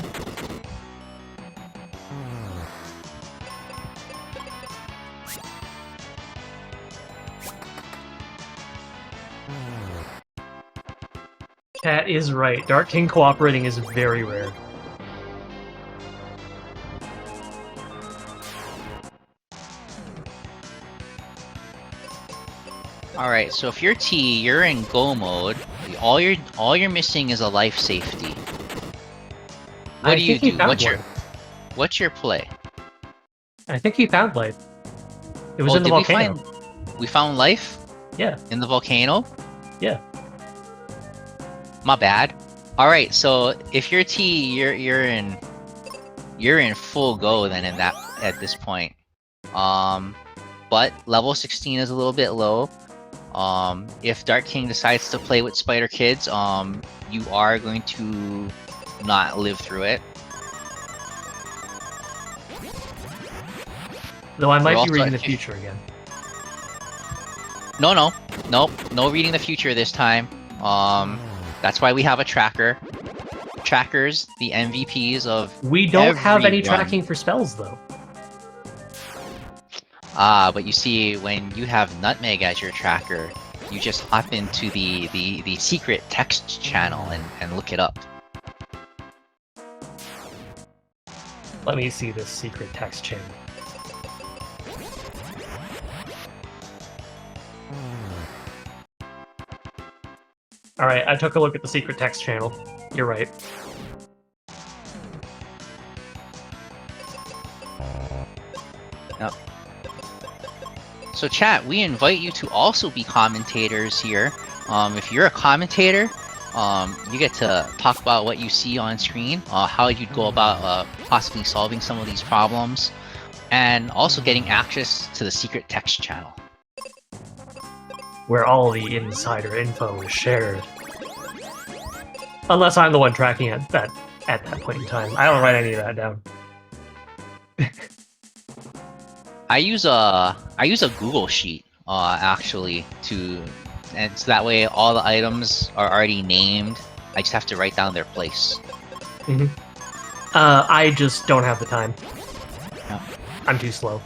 Cat is right. Dark King cooperating is very rare. All right, so if you're T, you're in go mode. All you're missing is a life safety. What do you do? What's your play? I think he found life. It was in the volcano. We found life? Yeah. In the volcano? Yeah. My bad. All right, so if you're T, you're in full go then at this point. But level 16 is a little bit low. If Dark King decides to play with Spider Kids, you are going to not live through it. Though I might be reading the future again. No reading the future this time. That's why we have a tracker. Trackers, the MVPs of We don't have any tracking for spells though. But you see, when you have Nutmeg as your tracker, you just hop into the secret text channel and look it up. Let me see this secret text channel. Alright, I took a look at the secret text channel. You're right. Yep. So chat, we invite you to also be commentators here. If you're a commentator, you get to talk about what you see on screen, how you'd go about possibly solving some of these problems, and also getting access to the secret text channel, where all the insider info is shared. Unless I'm the one tracking it at that point in time. I don't write any of that down. I use a Google Sheet actually and so that way all the items are already named. I just have to write down their place. Mm-hmm. I just don't have the time. Yeah. I'm too slow.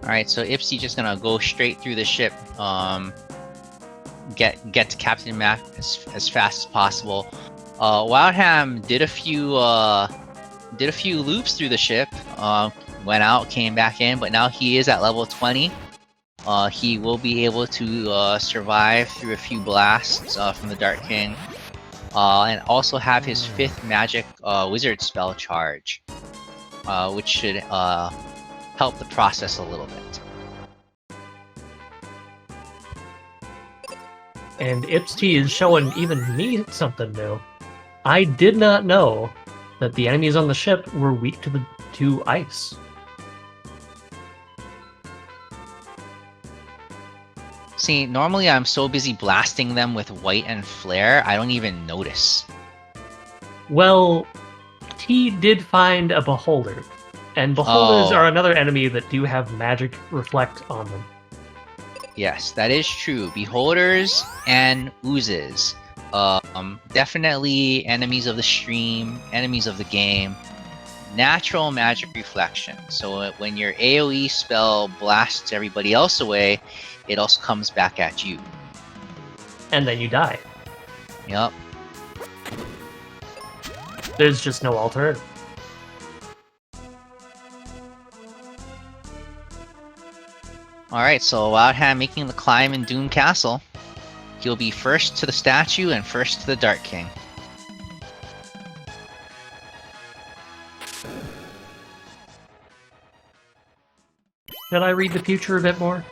Alright, so ipsTee just gonna go straight through the ship, get to Captain Map as fast as possible. Wildham did a few loops through the ship, went out, came back in, but now he is at level 20. He will be able to survive through a few blasts from the Dark King, and also have his 5th magic wizard spell charge, which should help the process a little bit. And ipsTee is showing even me something new. I did not know that the enemies on the ship were weak to ice. See, normally I'm so busy blasting them with white and flare, I don't even notice. Well, T did find a beholder. And beholders are another enemy that do have magic reflect on them. Yes, that is true. Beholders and oozes. Definitely enemies of the stream, enemies of the game. natural magic reflection. So when your AoE spell blasts everybody else away, it also comes back at you. And then you die. Yep. There's just no alternative. Alright, so Wildham making the climb in Doom Castle. He'll be first to the statue and first to the Dark King. Can I read the future a bit more?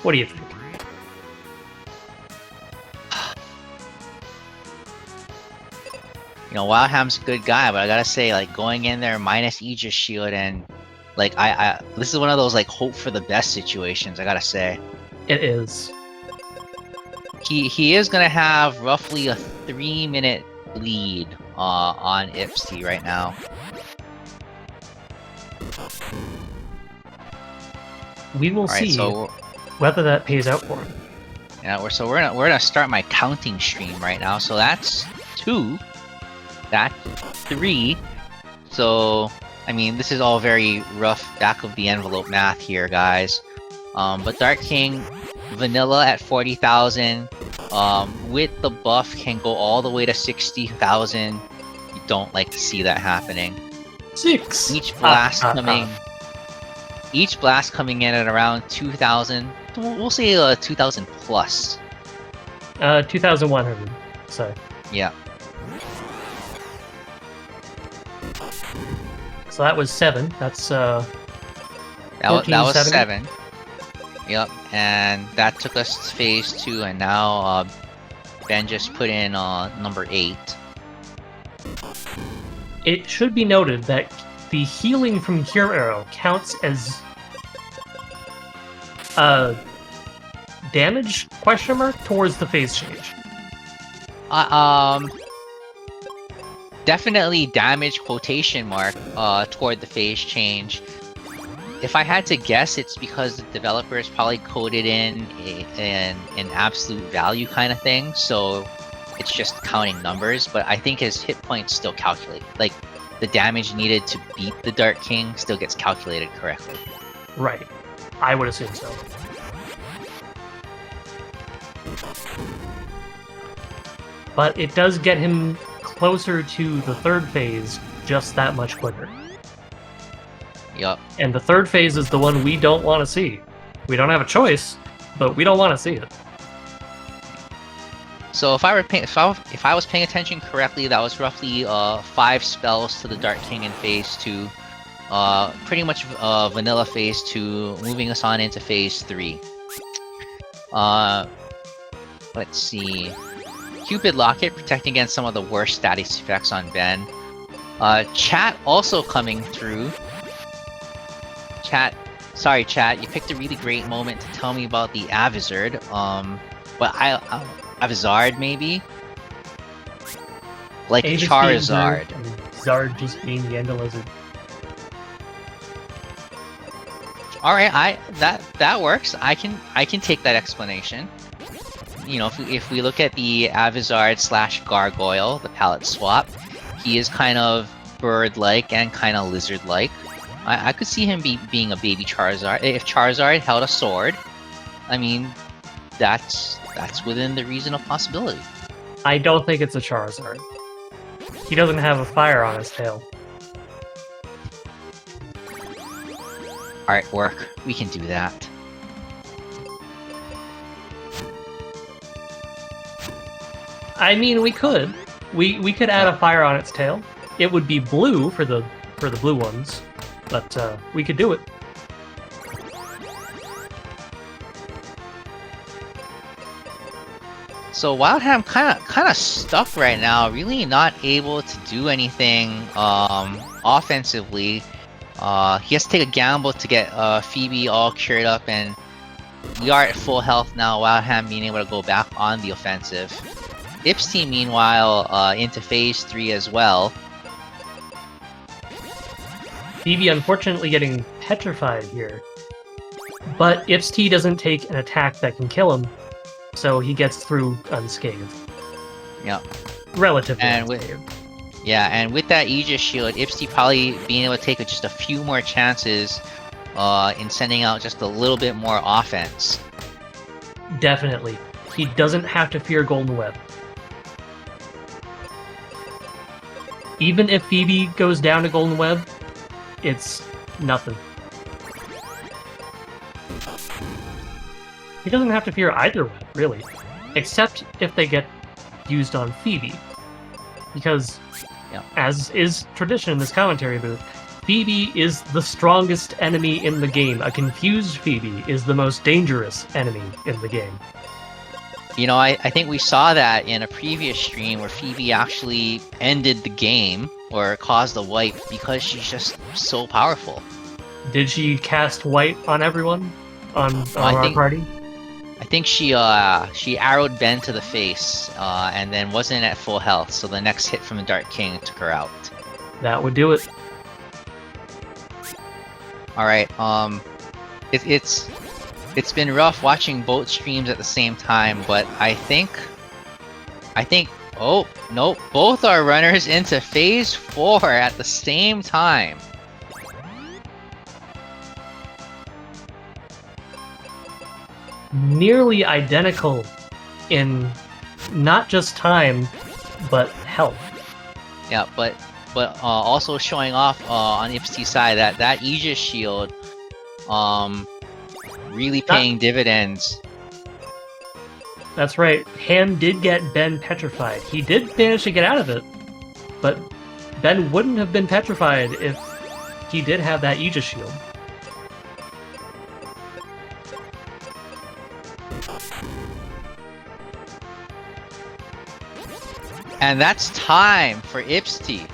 What do you think? You know, Wildham's a good guy, but I gotta say, like, going in there minus Aegis Shield and, like, this is one of those, like, hope for the best situations, I gotta say. It is. He is gonna have roughly a 3-minute lead on ipsTee right now. We will see so whether that pays out for him. Yeah, we're gonna start my counting stream right now. So that's 2, that's 3. So I mean, this is all very rough back of the envelope math here, guys. But Dark King vanilla at 40,000. With the buff can go all the way to 60,000. You don't like to see that happening. 6. Each blast coming in at around 2,000. We'll say 2,000 plus. 2,100. So. Yeah. So that was 7. That's that was 7. Yep, and that took us to phase 2, and now Ben just put in number 8. It should be noted that the healing from Cure Arrow counts as damage ? Towards the phase change. Definitely damage quotation mark toward the phase change. If I had to guess, it's because the developers probably coded in an absolute value kind of thing, so it's just counting numbers, but I think his hit points still calculate. Like, the damage needed to beat the Dark King still gets calculated correctly. Right. I would assume so. But it does get him closer to the 3rd phase just that much quicker. Yup. And the 3rd phase is the one we don't want to see. We don't have a choice, but we don't want to see it. So if I was paying attention correctly, that was roughly 5 spells to the Dark King in phase 2. Pretty much vanilla phase 2, moving us on into phase 3. Let's see. Cupid Locket, protecting against some of the worst status effects on Ben. Chat also coming through. Sorry chat, you picked a really great moment to tell me about the Avizard. But Avizard maybe? Like Avis Charizard. Zard just being the Ender Lizard. Alright, that works. I can take that explanation. You know, if we look at the Avizard / Gargoyle, the palette swap, he is kind of bird-like and kind of lizard-like. I could see him being a baby Charizard. If Charizard held a sword, I mean, that's within the region of possibility. I don't think it's a Charizard. He doesn't have a fire on his tail. Artwork, we can do that. I mean, we could. We could add a fire on its tail. It would be blue for the blue ones, but we could do it. So Wildham kind of stuck right now, really not able to do anything offensively. He has to take a gamble to get Phoebe all cured up, and we are at full health now. Wildham being able to go back on the offensive. ipsTee, meanwhile, into phase 3 as well. Phoebe unfortunately getting petrified here. But ipsTee doesn't take an attack that can kill him, so he gets through unscathed. Yep. Relatively and unscathed. Yeah, and with that Aegis shield, ipsTee probably being able to take just a few more chances in sending out just a little bit more offense. Definitely. He doesn't have to fear Golden Web. Even if Phoebe goes down to Golden Web, it's nothing. He doesn't have to fear either web, really. Except if they get used on Phoebe. Because, as is tradition in this commentary booth, Phoebe is the strongest enemy in the game. A confused Phoebe is the most dangerous enemy in the game. You know, I think we saw that in a previous stream where Phoebe actually ended the game or caused a wipe because she's just so powerful. Did she cast white on everyone? On our party? I think she arrowed Ben to the face and then wasn't at full health, so the next hit from the Dark King took her out. That would do it. Alright, it's been rough watching both streams at the same time, but I think oh no, both our runners into phase 4 at the same time. Nearly identical in not just time, but health. Yeah, but also showing off on the ipsTee side that Aegis shield really paying dividends. That's right. Ham did get Ben petrified. He did manage to get out of it, but Ben wouldn't have been petrified if he did have that Aegis shield. And that's time for ipsTee.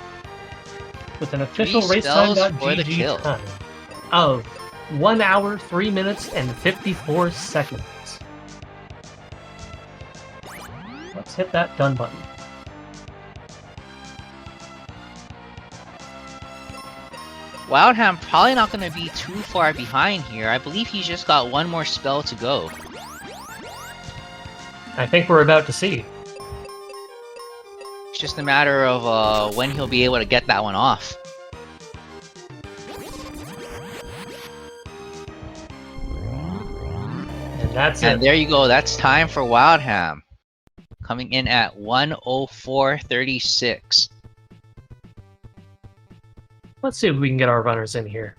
With an official racetime.gg time of 1 hour, 3 minutes, and 54 seconds. Let's hit that done button. Wildham probably not going to be too far behind here. I believe he's just got one more spell to go. I think we're about to see. It's just a matter of when he'll be able to get that one off. And that's it. And there you go. That's time for Wildham. Coming in at 104.36. Let's see if we can get our runners in here.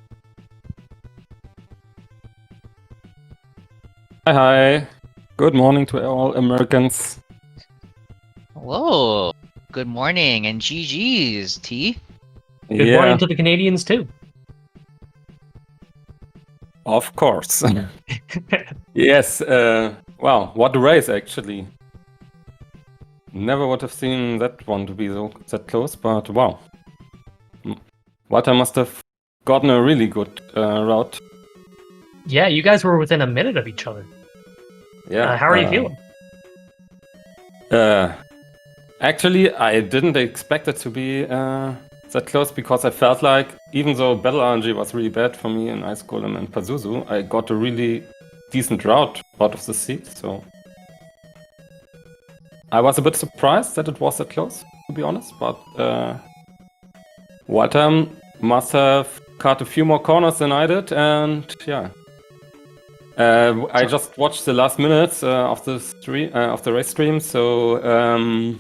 Hi. Good morning to all Americans. Hello. Good morning and GG's, T. Good morning to the Canadians too. Of course. Yes. Well, what a race actually. Never would have seen that one to be that close, but wow. Wildham must have gotten a really good route. Yeah, you guys were within a minute of each other. Yeah. How are you feeling? Actually, I didn't expect it to be that close because I felt like, even though Battle RNG was really bad for me in Ice Golem and Pazuzu, I got a really decent route out of the seat, so... I was a bit surprised that it was that close, to be honest, but Wildham must have cut a few more corners than I did, and yeah. I just watched the last minutes of the race stream, so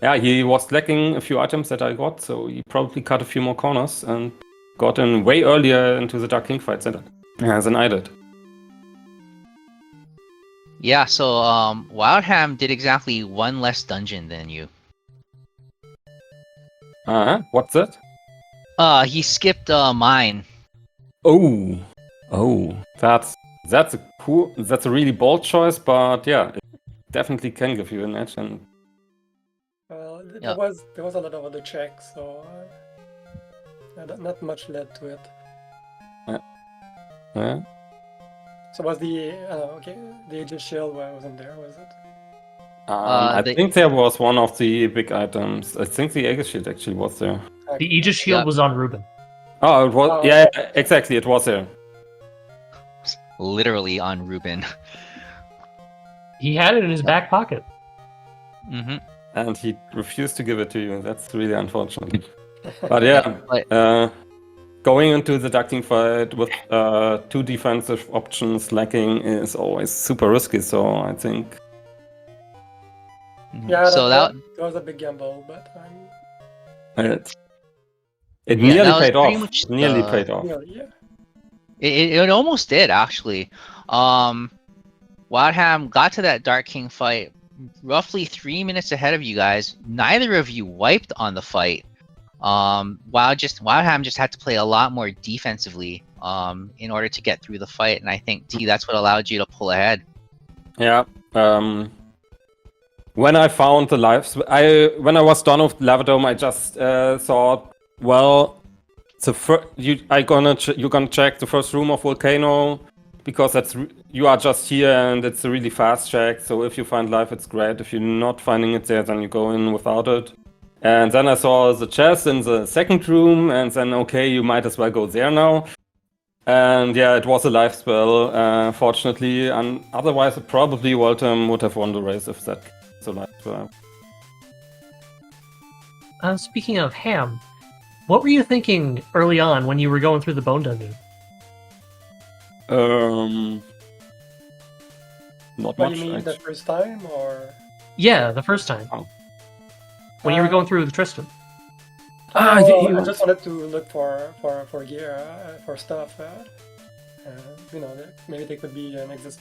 yeah, he was lacking a few items that I got, so he probably cut a few more corners and got in way earlier into the Dark King fight than I did. Yeah, so Wildham did exactly one less dungeon than you. What's that? He skipped mine. Oh, that's a really bold choice, but yeah, it definitely can give you an edge. And well, there was a lot of other checks, so not much led to it. Yeah. So was the Aegis shield wasn't there, was it? I think there was one of the big items. I think the Aegis shield actually was there. The Aegis shield was on Ruben. Oh, it was. Yeah, exactly. It was there. Literally on Ruben. He had it in his back pocket. Mm-hmm. and he refused to give it to you. That's really unfortunate. But yeah, going into the ducting fight with 2 defensive options lacking is always super risky. So I think. Yeah, so that was a big gamble, but it nearly paid off. Much nearly paid off. yeah. It almost did actually. Wildham got to that Dark King fight roughly 3 minutes ahead of you guys. Neither of you wiped on the fight. Wildham just had to play a lot more defensively in order to get through the fight, and I think T, that's what allowed you to pull ahead. Yeah. When I found the lives, when I was done with Lavadome, I just thought, well, you're gonna check the first room of Volcano, because you are just here and it's a really fast check. So if you find life, it's great. If you're not finding it there, then you go in without it. And then I saw the chest in the second room, and then okay, you might as well go there now. And yeah, it was a life spell, fortunately, and otherwise probably Wildham would have won the race if that was a life spell. Speaking of Ham, what were you thinking early on when you were going through the Bone Dungeon? Not What much. do you mean, the first time, or? Yeah, the first time. Oh. When you were going through with Tristan. I just wanted to look for gear, for stuff. You know, maybe they could be an exit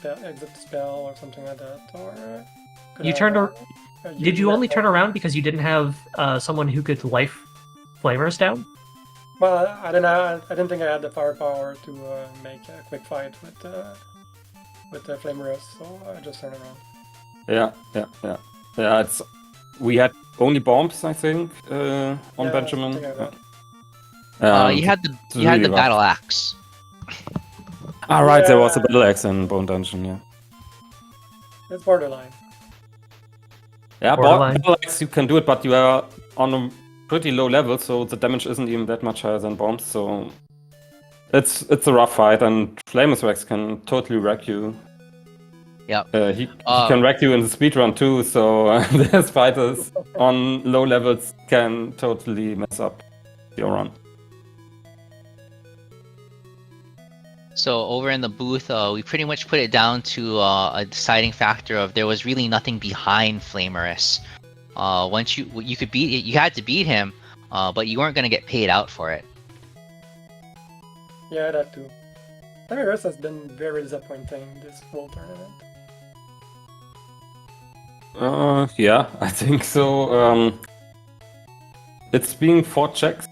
spell or something like that. Or you turned. Did you only turn around because you didn't have someone who could life flamers down? Well, I didn't think I had the firepower to make a quick fight with the flamerous, so I just turned around. Yeah. We had only bombs, I think, on Benjamin. You had the battle axe. Right, there was a battle axe in Bone Dungeon. Yeah. It's borderline. Yeah, battle axe you can do it, but you are on a pretty low level, so the damage isn't even that much higher than bombs. So it's a rough fight, and Flameless Wax can totally wreck you. Yeah. He can wreck you in the speedrun too, so there's fighters on low levels can totally mess up your run. So over in the booth, we pretty much put it down to a deciding factor of there was really nothing behind Flamerous. Once you could beat it, you had to beat him, but you weren't going to get paid out for it. Yeah, that too. Flamerous has been very disappointing this whole tournament. Yeah, I think so. It's being 4 checks.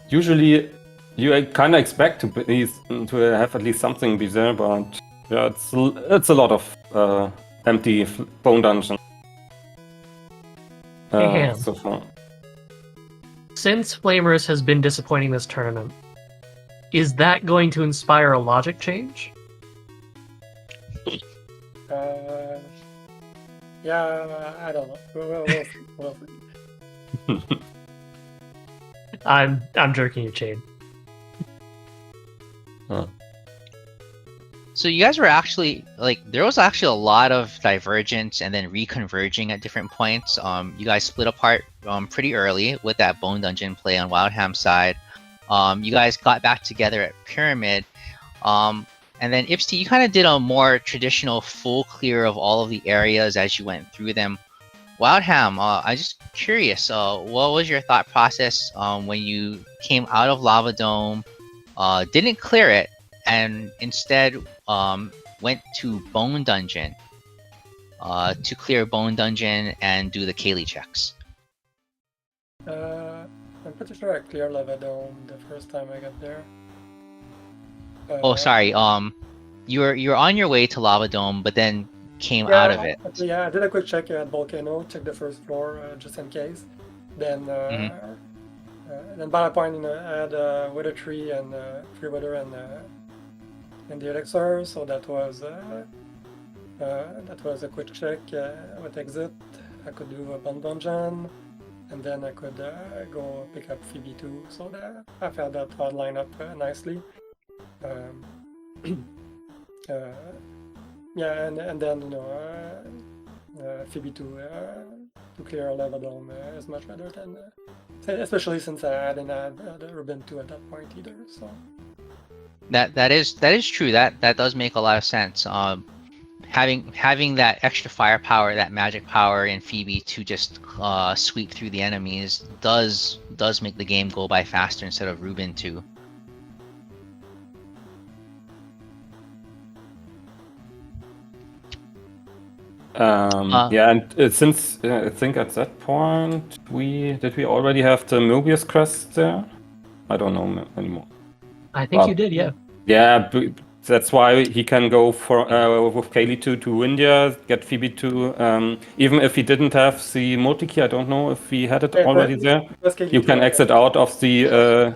Usually, you kind of expect to have at least something be there, but yeah, it's a lot of empty Bone Dungeon so far. Since Flamerous has been disappointing this tournament, is that going to inspire a logic change? Yeah, I don't know. We'll see. I'm jerking your chain. So you guys were actually there was actually a lot of divergence and then reconverging at different points. You guys split apart pretty early with that Bone Dungeon play on Wildham's side. You guys got back together at Pyramid. And then ipsTee, you kind of did a more traditional full clear of all of the areas as you went through them. Wildham, I'm just curious, what was your thought process when you came out of Lava Dome, didn't clear it, and instead went to Bone Dungeon to clear Bone Dungeon and do the Kaylee checks? I'm pretty sure I cleared Lava Dome the first time I got there. Oh, sorry. You're on your way to Lava Dome, but then came out of it. Yeah, I did a quick check at Volcano, checked the first floor just in case. Then, then by that point, I had Wither Tree and Free Wither and the Elixir, so that was a quick check with exit. I could do a Bone Dungeon, and then I could go pick up Phoebe too. So I felt that would line up nicely. Yeah, and then Phoebe to clear Levadome is much better than, especially since I didn't add Ruben 2 at that point either. So That is true. That does make a lot of sense. Having that extra firepower, that magic power in Phoebe to just sweep through the enemies does make the game go by faster instead of Ruben 2. Yeah, and since I think at that point did we already have the Mobius crest there? I don't know anymore. I think you did, yeah. Yeah, that's why he can go for with Kaylee 2 to India, get Phoebe 2. Even if he didn't have the multi-key, I don't know if he had it already there. You can exit out of the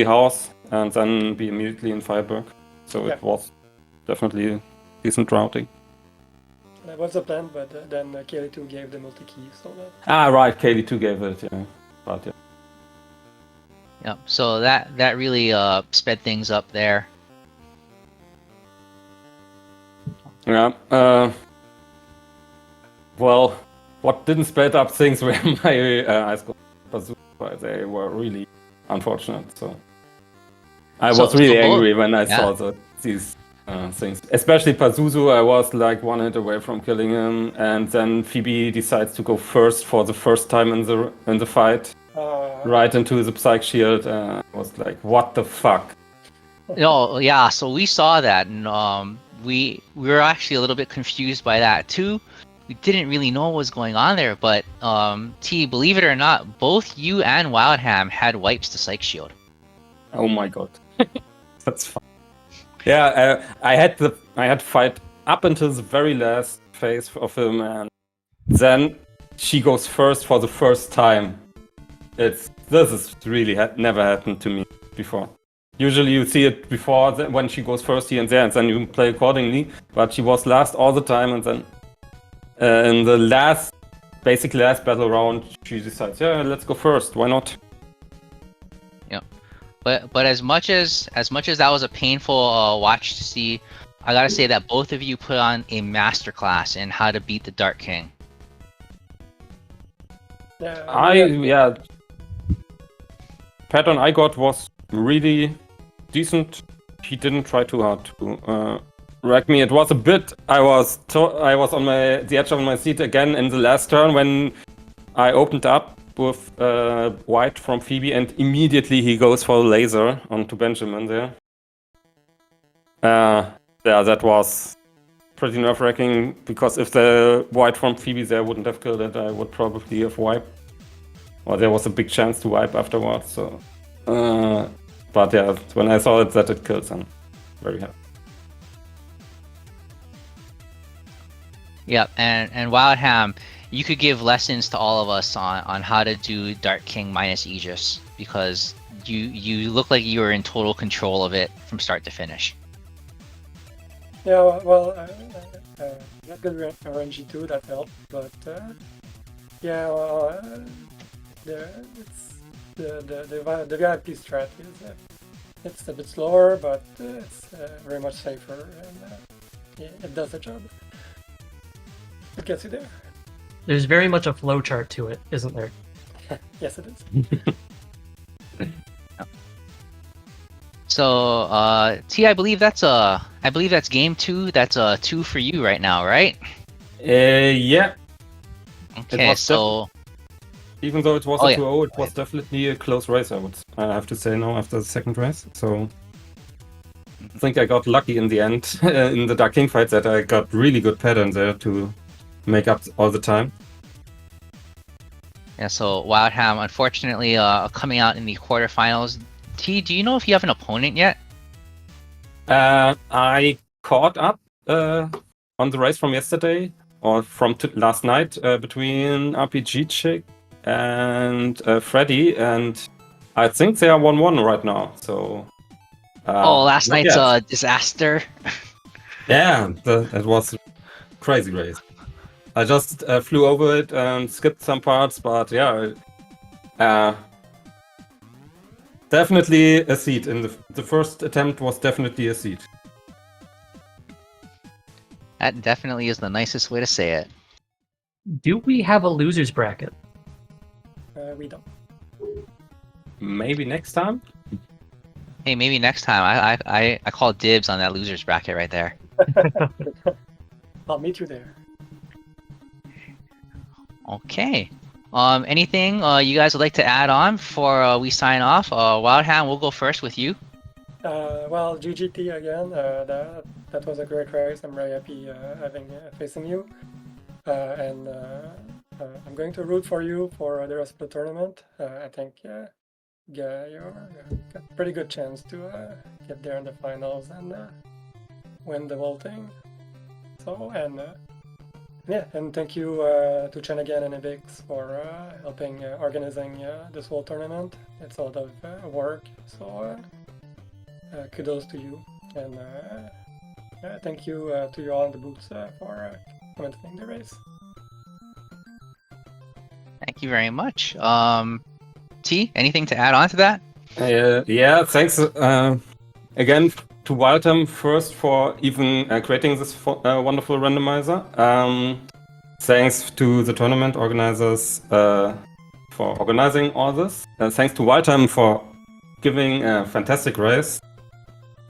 house and then be immediately in Fireberg. So it was definitely decent routing. That was the plan, but then Kaylee 2 gave the multi-key, so that... Right, Kaylee 2 gave it, yeah. But, yeah. Yep. So that really sped things up there. Yeah. Well, what didn't speed up things were my ice bazooka. They were really unfortunate. So I was really angry when I saw these things. Especially Pazuzu, I was like 1 hit away from killing him, and then Phoebe decides to go first for the first time in the fight. Right into the Psych Shield. I was like, what the fuck? No, yeah, so we saw that, and we were actually a little bit confused by that too. We didn't really know what was going on there, but T, believe it or not, both you and Wildham had wipes to Psych Shield. Oh my god. That's fine. Yeah, I had to fight up until the very last phase of him, and then she goes first for the first time. This is really never happened to me before. Usually you see it before when she goes first here and there, and then you play accordingly. But she was last all the time, and then in the last battle round, she decides, yeah, let's go first. Why not? Yeah, but as much as that was a painful watch to see, I gotta say that both of you put on a masterclass in how to beat the Dark King. Pattern I got was really decent. He didn't try too hard to wreck me. It was a bit. I was on the edge of my seat again in the last turn when I opened up with White from Phoebe, and immediately he goes for the laser onto Benjamin there. That was pretty nerve-wracking, because if the White from Phoebe there wouldn't have killed it, I would probably have wiped. Or there was a big chance to wipe afterwards. So, but yeah, when I saw that it kills, I'm very happy. Yep, and Wildham, you could give lessons to all of us on how to do Dark King minus Aegis, because you look like you were in total control of it from start to finish. Yeah, well, got good RNG too, that helped, but yeah, the VIP strat is it's a bit slower, but it's very much safer, and yeah, it does the job. It gets you there. There's very much a flowchart to it, isn't there? Yes, it is. So, T, I believe that's game 2. That's 2 for you right now, right? Yeah. Okay, so even though it was a 2-0, it was definitely a close race, I have to say now after the second race. So I think I got lucky in the end in the Dark King fight, that I got really good pattern there to make up all the time. Yeah, so Wildham, unfortunately, coming out in the quarterfinals. T, do you know if you have an opponent yet? I caught up on the race from yesterday, or from last night, between RPG Chick and Freddy, and I think they are 1-1 right now. So. Last night's a disaster. Yeah, that was a crazy race. I just flew over it and skipped some parts, but yeah, definitely a seed. In the first attempt was definitely a seed. That definitely is the nicest way to say it. Do we have a loser's bracket? We don't. Maybe next time. Hey, maybe next time. I call dibs on that losers bracket right there. I'll meet you there. Okay. Anything you guys would like to add on before we sign off? Wildham, we'll go first with you. Well, GGT again. That was a great race. I'm very happy having facing you. And I'm going to root for you for the rest of the tournament. I think you're got a pretty good chance to get there in the finals and win the whole thing. So, and yeah, and thank you to Chen again and Ibix for helping organizing this whole tournament. It's a lot of work, so kudos to you. And thank you to you all in the booths for commenting the race. Thank you very much. T, anything to add on to that? Yeah, thanks again to Wildham first for even creating this wonderful randomizer. Thanks to the tournament organizers for organizing all this. Thanks to Wildham for giving a fantastic race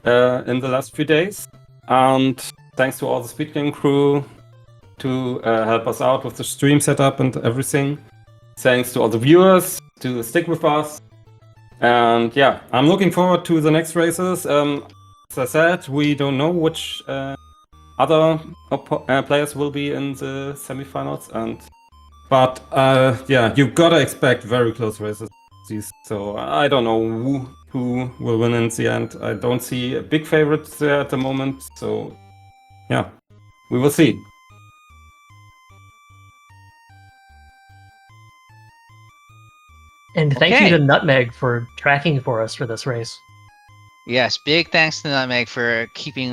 in the last few days. And thanks to all the Speedgaming crew to help us out with the stream setup and everything. Thanks to all the viewers to stick with us. And yeah, I'm looking forward to the next races. As I said, we don't know which other players will be in the semifinals, but yeah, you gotta expect very close races. So I don't know who will win in the end. I don't see a big favorite there at the moment. So yeah, we will see. And thank you to Nutmeg for tracking for us for this race. Yes, big thanks to Nutmeg for keeping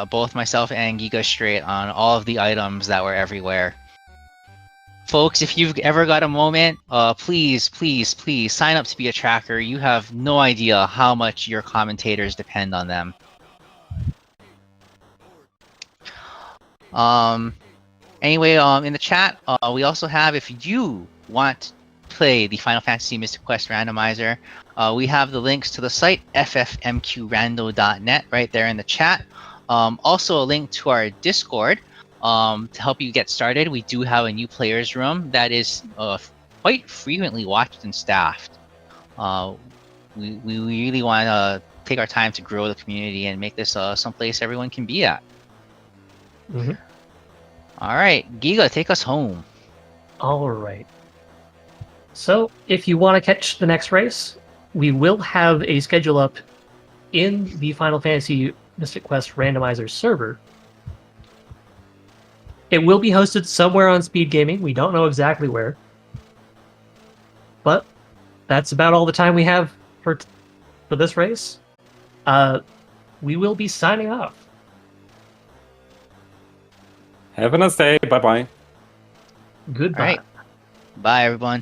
both myself and Giga straight on all of the items that were everywhere. Folks, if you've ever got a moment, please sign up to be a tracker. You have no idea how much your commentators depend on them. Anyway, in the chat, we also have, if you want play the Final Fantasy Mystic Quest Randomizer, we have the links to the site ffmqrando.net right there in the chat. Also a link to our Discord to help you get started. We do have a new players room that is quite frequently watched and staffed. We really want to take our time to grow the community and make this someplace everyone can be at. Mm-hmm. All right, Giga, take us home. All right. So, if you want to catch the next race, we will have a schedule up in the Final Fantasy Mystic Quest Randomizer server. It will be hosted somewhere on Speedgaming. We don't know exactly where. But that's about all the time we have for this race. We will be signing off. Have a nice day. Bye-bye. Goodbye. All right. Bye, everyone.